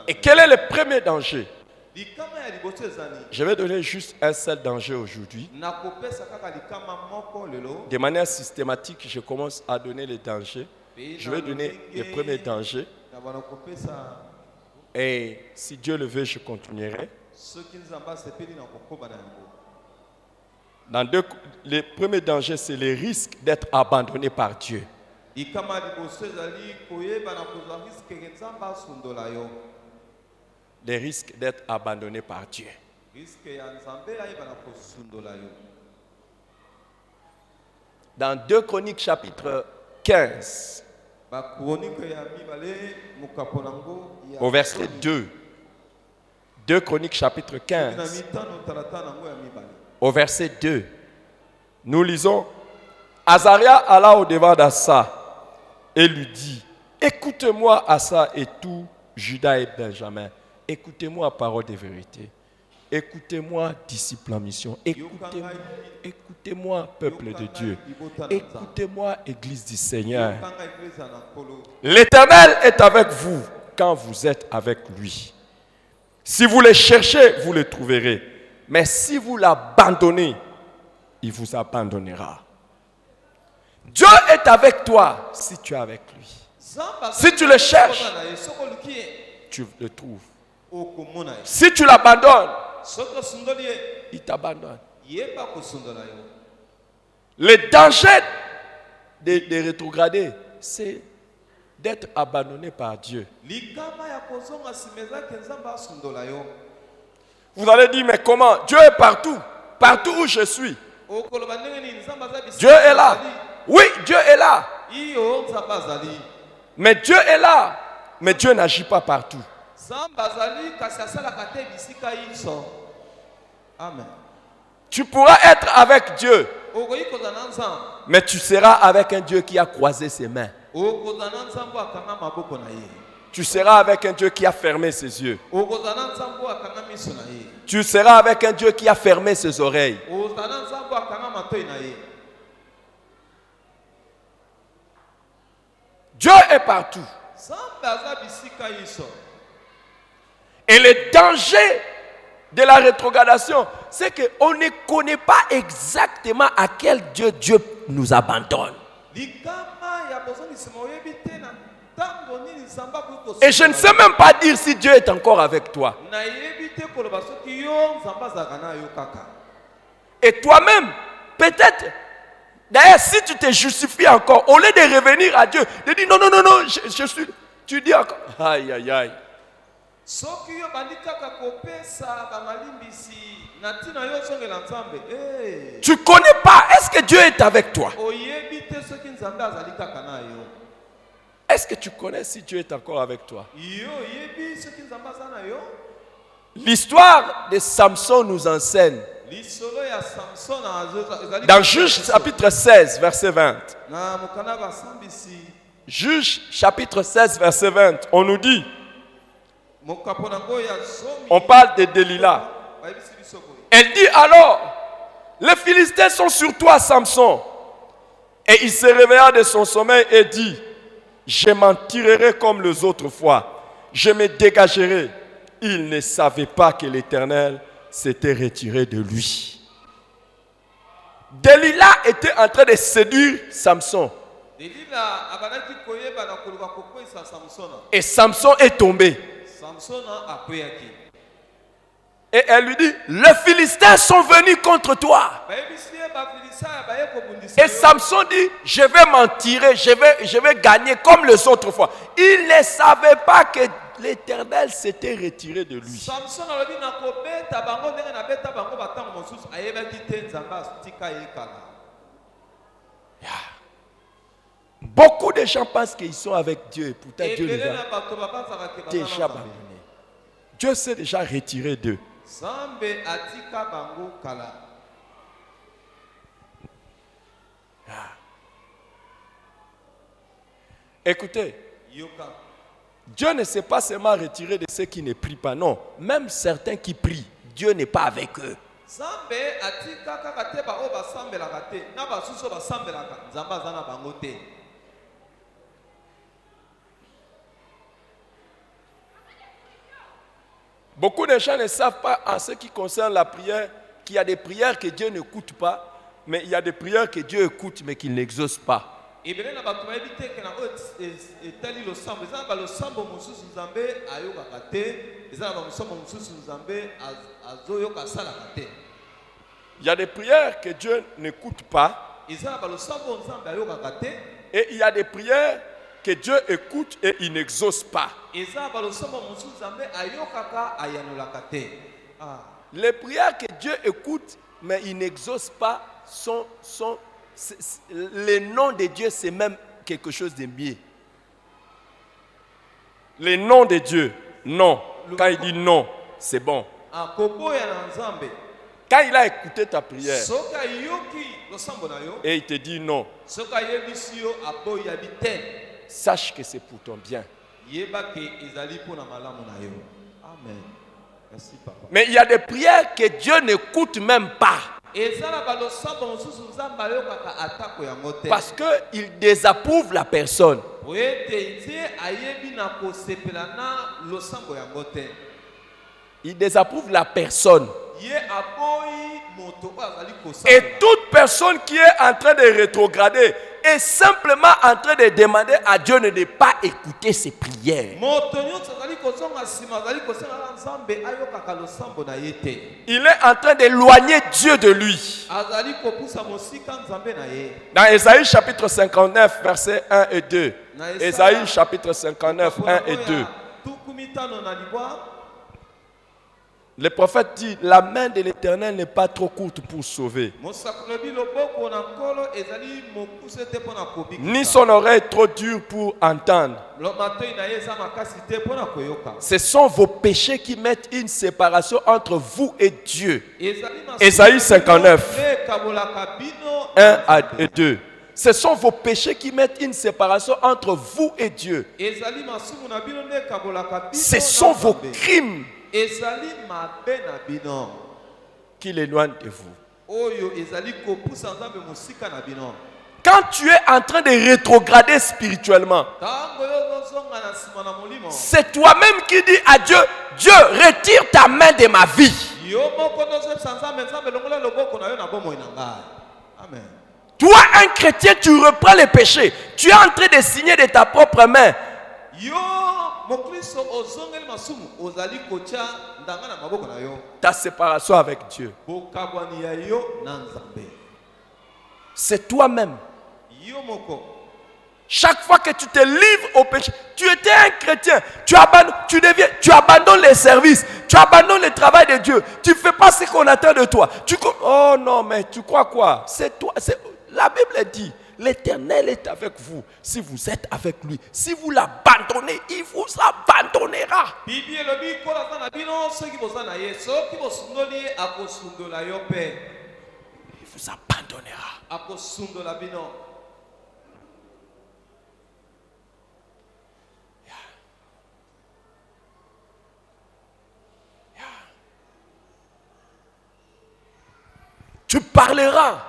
Et quel est le premier danger? Je vais donner juste un seul danger aujourd'hui. De manière systématique, je commence à donner les dangers. Je vais donner les premiers dangers. Et si Dieu le veut, je continuerai. Les premiers dangers, c'est les risques d'être abandonné par Dieu. Les risques d'être abandonné par Dieu. Dans 2 Chroniques chapitre 15, au verset 2. 2 Chroniques chapitre 15, au verset 2. Nous lisons: Azaria alla au-devant d'Assa et lui dit: Écoute-moi, Assa et tout Judas et Benjamin. Écoutez-moi, parole de vérité. Écoutez-moi, disciples en mission. Écoutez-moi, peuple de Dieu. Écoutez-moi, Église du Seigneur. L'Éternel est avec vous quand vous êtes avec lui. Si vous le cherchez, vous le trouverez. Mais si vous l'abandonnez, il vous abandonnera. Dieu est avec toi si tu es avec lui. Si tu le cherches, tu le trouves. Si tu l'abandonnes, il t'abandonne. Le danger de rétrograder, c'est d'être abandonné par Dieu. Vous allez dire, mais comment? Dieu est partout. Partout où je suis. Dieu est là. Oui, Dieu est là. Mais Dieu est là. Mais Dieu n'agit pas partout. Amen. Tu pourras être avec Dieu, mais tu seras avec un Dieu qui a croisé ses mains. Tu seras avec un Dieu qui a fermé ses yeux. Tu seras avec un Dieu qui a fermé ses oreilles. Dieu est partout. Et le danger de la rétrogradation, c'est qu'on ne connaît pas exactement à quel Dieu nous abandonne. Et je ne sais même pas dire si Dieu est encore avec toi. Et toi-même, peut-être, d'ailleurs, si tu te justifies encore, au lieu de revenir à Dieu, de dire non, je suis, tu dis encore, aïe, aïe, aïe. Tu connais pas, est-ce que Dieu est avec toi? Est-ce que tu connais si Dieu est encore avec toi? L'histoire de Samson nous enseigne. Dans Juge chapitre 16, verset 20. Juge chapitre 16, verset 20, on nous dit, on parle de Delilah. Elle dit alors, les Philistins sont sur toi, Samson. Et il se réveilla de son sommeil et dit, je m'en tirerai comme les autres fois. Je me dégagerai. Il ne savait pas que l'Éternel s'était retiré de lui. Delilah était en train de séduire Samson. Et Samson est tombé. Et elle lui dit, les Philistins sont venus contre toi. Et Samson dit, je vais m'en tirer, je vais gagner comme les autres fois. Il ne savait pas que l'Éternel s'était retiré de lui. Beaucoup de gens pensent qu'ils sont avec Dieu et pourtant Dieu les a déjà abandonnés. Dieu s'est déjà retiré d'eux. Écoutez, Dieu ne s'est pas seulement retiré de ceux qui ne prient pas, non. Même certains qui prient, Dieu n'est pas avec eux. Beaucoup de gens ne savent pas en ce qui concerne la prière qu'il y a des prières que Dieu n'écoute pas, mais il y a des prières que Dieu écoute mais qu'il n'exauce pas. Il y a des prières que Dieu n'écoute pas et il y a des prières que Dieu écoute et il n'exauce pas. Les prières que Dieu écoute mais il n'exauce pas les noms de Dieu, c'est même quelque chose de mieux. Les noms de Dieu, non. Quand il dit non, c'est bon. Quand il a écouté ta prière et il te dit non, sache que c'est pour ton bien. Amen. Merci, papa. Mais il y a des prières que Dieu n'écoute même pas. Parce qu'il désapprouve la personne. Il désapprouve la personne. Et toute personne qui est en train de rétrograder est simplement en train de demander à Dieu de ne pas écouter ses prières. Il est en train d'éloigner Dieu de lui. Dans Ésaïe chapitre 59, versets 1 et 2. Ésaïe chapitre 59, 1 et 2. Le prophète dit, la main de l'Éternel n'est pas trop courte pour sauver, ni son oreille trop dure pour entendre. Ce sont vos péchés qui mettent une séparation entre vous et Dieu. Ésaïe 59, 1 et 2. Ce sont vos péchés qui mettent une séparation entre vous et Dieu. Ce sont vos crimes qui l'éloignent de vous. Quand tu es en train de rétrograder spirituellement, c'est toi-même qui dis à Dieu, Dieu, retire ta main de ma vie. Amen. Toi, un chrétien, tu reprends les péchés. Tu es en train de signer de ta propre main. Ta séparation avec Dieu. C'est toi-même. Chaque fois que tu te livres au péché, tu étais un chrétien, tu abandonnes les services, tu abandonnes le travail de Dieu, tu ne fais pas ce qu'on attend de toi. Oh non, mais tu crois quoi? C'est toi. La Bible dit, l'Éternel est avec vous si vous êtes avec lui. Si vous l'abandonnez, il vous abandonnera. Il vous abandonnera. Tu parleras.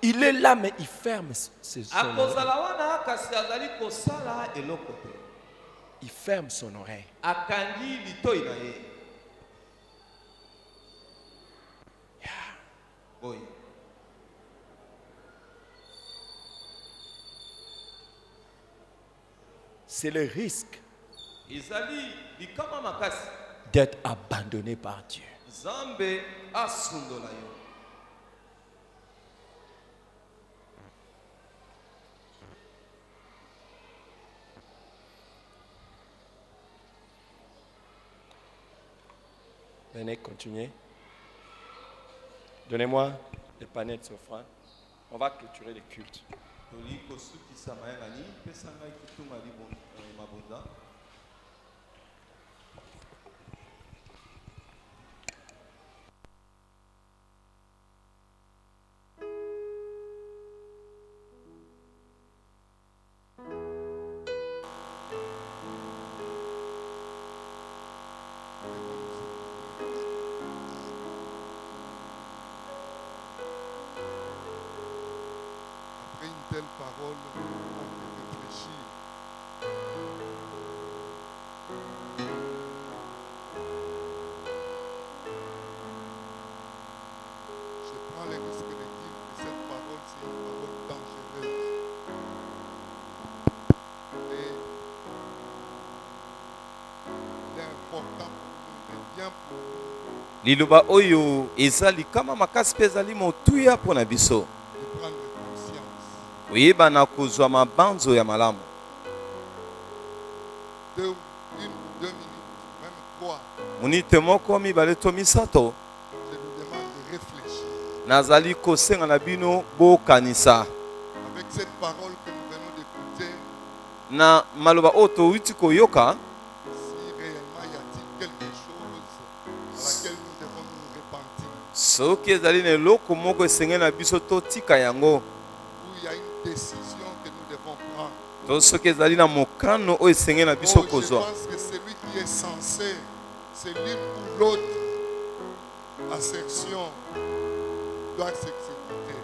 Il est là, mais il ferme ses oreilles. Il ferme son oreille. C'est le risque d'être abandonné par Dieu. Venez, continuez. Donnez-moi des paniers de offrande. On va clôturer les cultes. Après une telle parole, on peut réfléchir. liloba oyo ezali kama makasi pe ezali motuya pona biso de prendre conscience. oyeba na kozwa mabanzo ya malamu 1 ou 2 minutes, même 3, munite moko mibale to misato je vous demande de réfléchir. nazali kosenga na bino bokanisa Avec cette parole que nous venons d'écouter, na maloba oyo towuti koyoka si réellement y a-t-il quelque chose à laquelle nous devons nous repentir, soki ezali na eloko moko esengeli na biso totika yango où il y a une décision que nous devons prendre. to soki ezali na mokano oyo esengeli na biso Oh, je kozwa pense que celui qui est censé, c'est l'une ou l'autre assertion doit s'exécuter.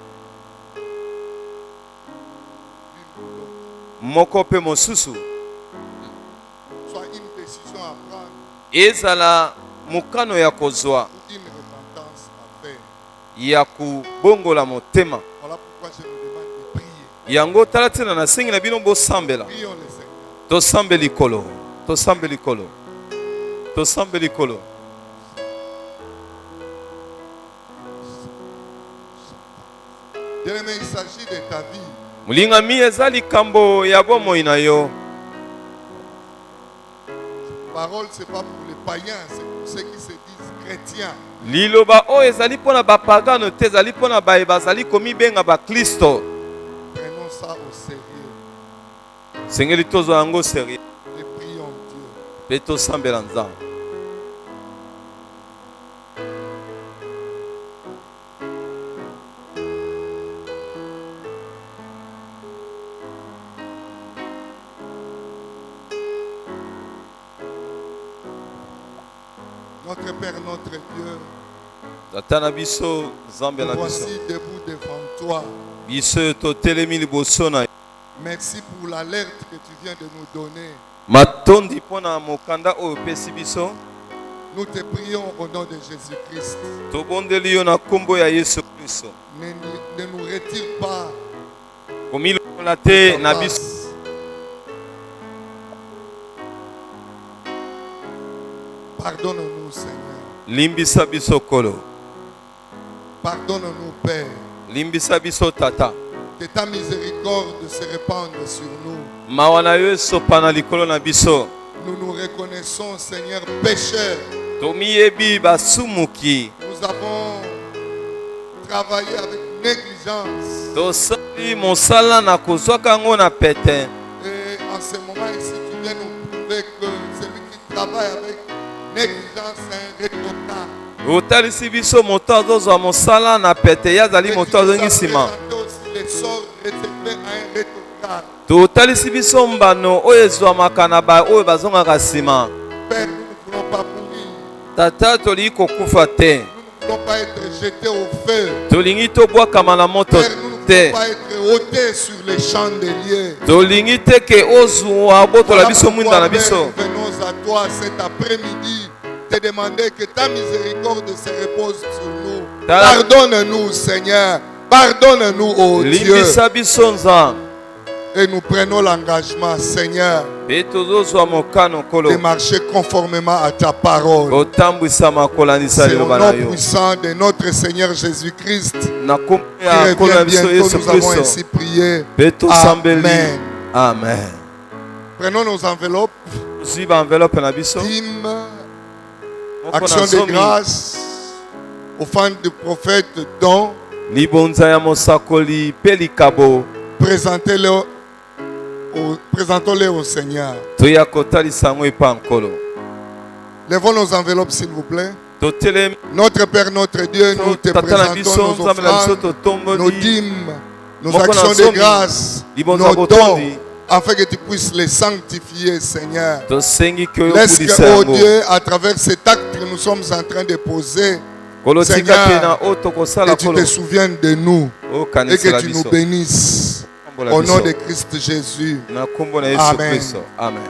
L'une ou l'autre. moko mpe mosusu Soit une décision à prendre ezala mokano ya kozwa ou une repentance à faire. ya kubongola motema Voilà pourquoi je nous demande de prier. yango tala ntina nasengi na bino bosambela Prions le Seigneur. tosambe likolo tosambe likolo tosambe likolo Bien-aimé, il s'agit de ta vie. molingami eza likambo ya bomoi na yo Parole, ce n'est pas pour les païens, c'est pour ceux qui se disent chrétiens. liloba oyo ezali mpona bapagano te ezali mpona baye bazali komibenga baklisto Prenons ça au sérieux sengeli tozwa yango serie et prions Dieu. mpe tosambela nzambe Notre Père, notre Dieu, tata na biso nzambe na nous biso voici debout devant toi. biso oyo totelemi liboso na yo Merci pour l'alerte que tu viens de nous donner. matondi mpona mokanda oyo opesi biso Nous te prions au nom de Jésus-Christ. tobondeli yo na nkombo ya yesu kristo Ne nous retire pas komilokola te ta na biso face. Pardonne-nous, Seigneur. limbisa biso kolo Pardonne-nous, Père. limbisa biso tata Que ta miséricorde se répande sur nous. mawa na yo esopa na likolo na biso Nous nous reconnaissons, Seigneur, pécheurs. tomiyebi basumuki Nous avons travaillé avec négligence. tosali mosala na kozwaka yango na pete Et en ce moment ici, tu viens nous prouver que celui qui travaille avec négligence est un rétrograde. otalisi biso moto azozwa mosala na pete ye azali moto azongi nsima aussi les sorts réservés à un rétrograde. totalisi biso mbano oyo ezwamaka na oyo bazongaka nsima Père, nous ne voulons pas mourir. tata tolingi kokufa te Nous ne voulons pas être jetés au feu. tolingi tobwakama na moto Père, nous ne te voulons pas être ôtés sur les chandeliers. tolingi te ke ozwa botola Voilà biso mwinda pourquoi, na Père, biso nous venons à toi cet après-midi te demander que ta miséricorde se repose sur nous. Pardonne-nous, Seigneur. Pardonne-nous, oh Dieu. limbisa biso nzambe Et nous prenons l'engagement, Seigneur, mpe tozozwa mokano kolo de marcher conformément à ta parole. kotambwisama kolandisa C'est au liloba na nom yo puissant de notre Seigneur Jésus-Christ na kombo qui ya nkolo na revient biso bientôt. yesu Nous avons kristo ainsi prié. mpe tosambeli Amen. amen Prenons nos enveloppes. tozwi baenveloppe na biso Dîmes, moko action na de zomi grâce, offrande du prophète, don. libonza ya mosakoli mpe likabo Présentons-les au Seigneur. toya kotalisa yango epa ya nkolo Lèvons nos enveloppes, s'il vous plaît. totelemi Notre Père, notre Dieu, nous te tata na biso présentons nos nzambe na biso offrandes, nos totomboli dîmes, nos Moko na actions de zomi, grâce, libonza nos dons, botondi afin que tu puisses les sanctifier, Seigneur. tosengi ke oyo Laisse que, okulisa oh yango Dieu, à travers cet acte que nous sommes en train de poser, kolo tika Seigneur, te na oyo tokosala que tu kolo te souviennes de nous et okanisela que tu nous biso bénisses. Kombo na Au nom biso. de Christ Jésus. na nkombo na yesu Amen. kristo amen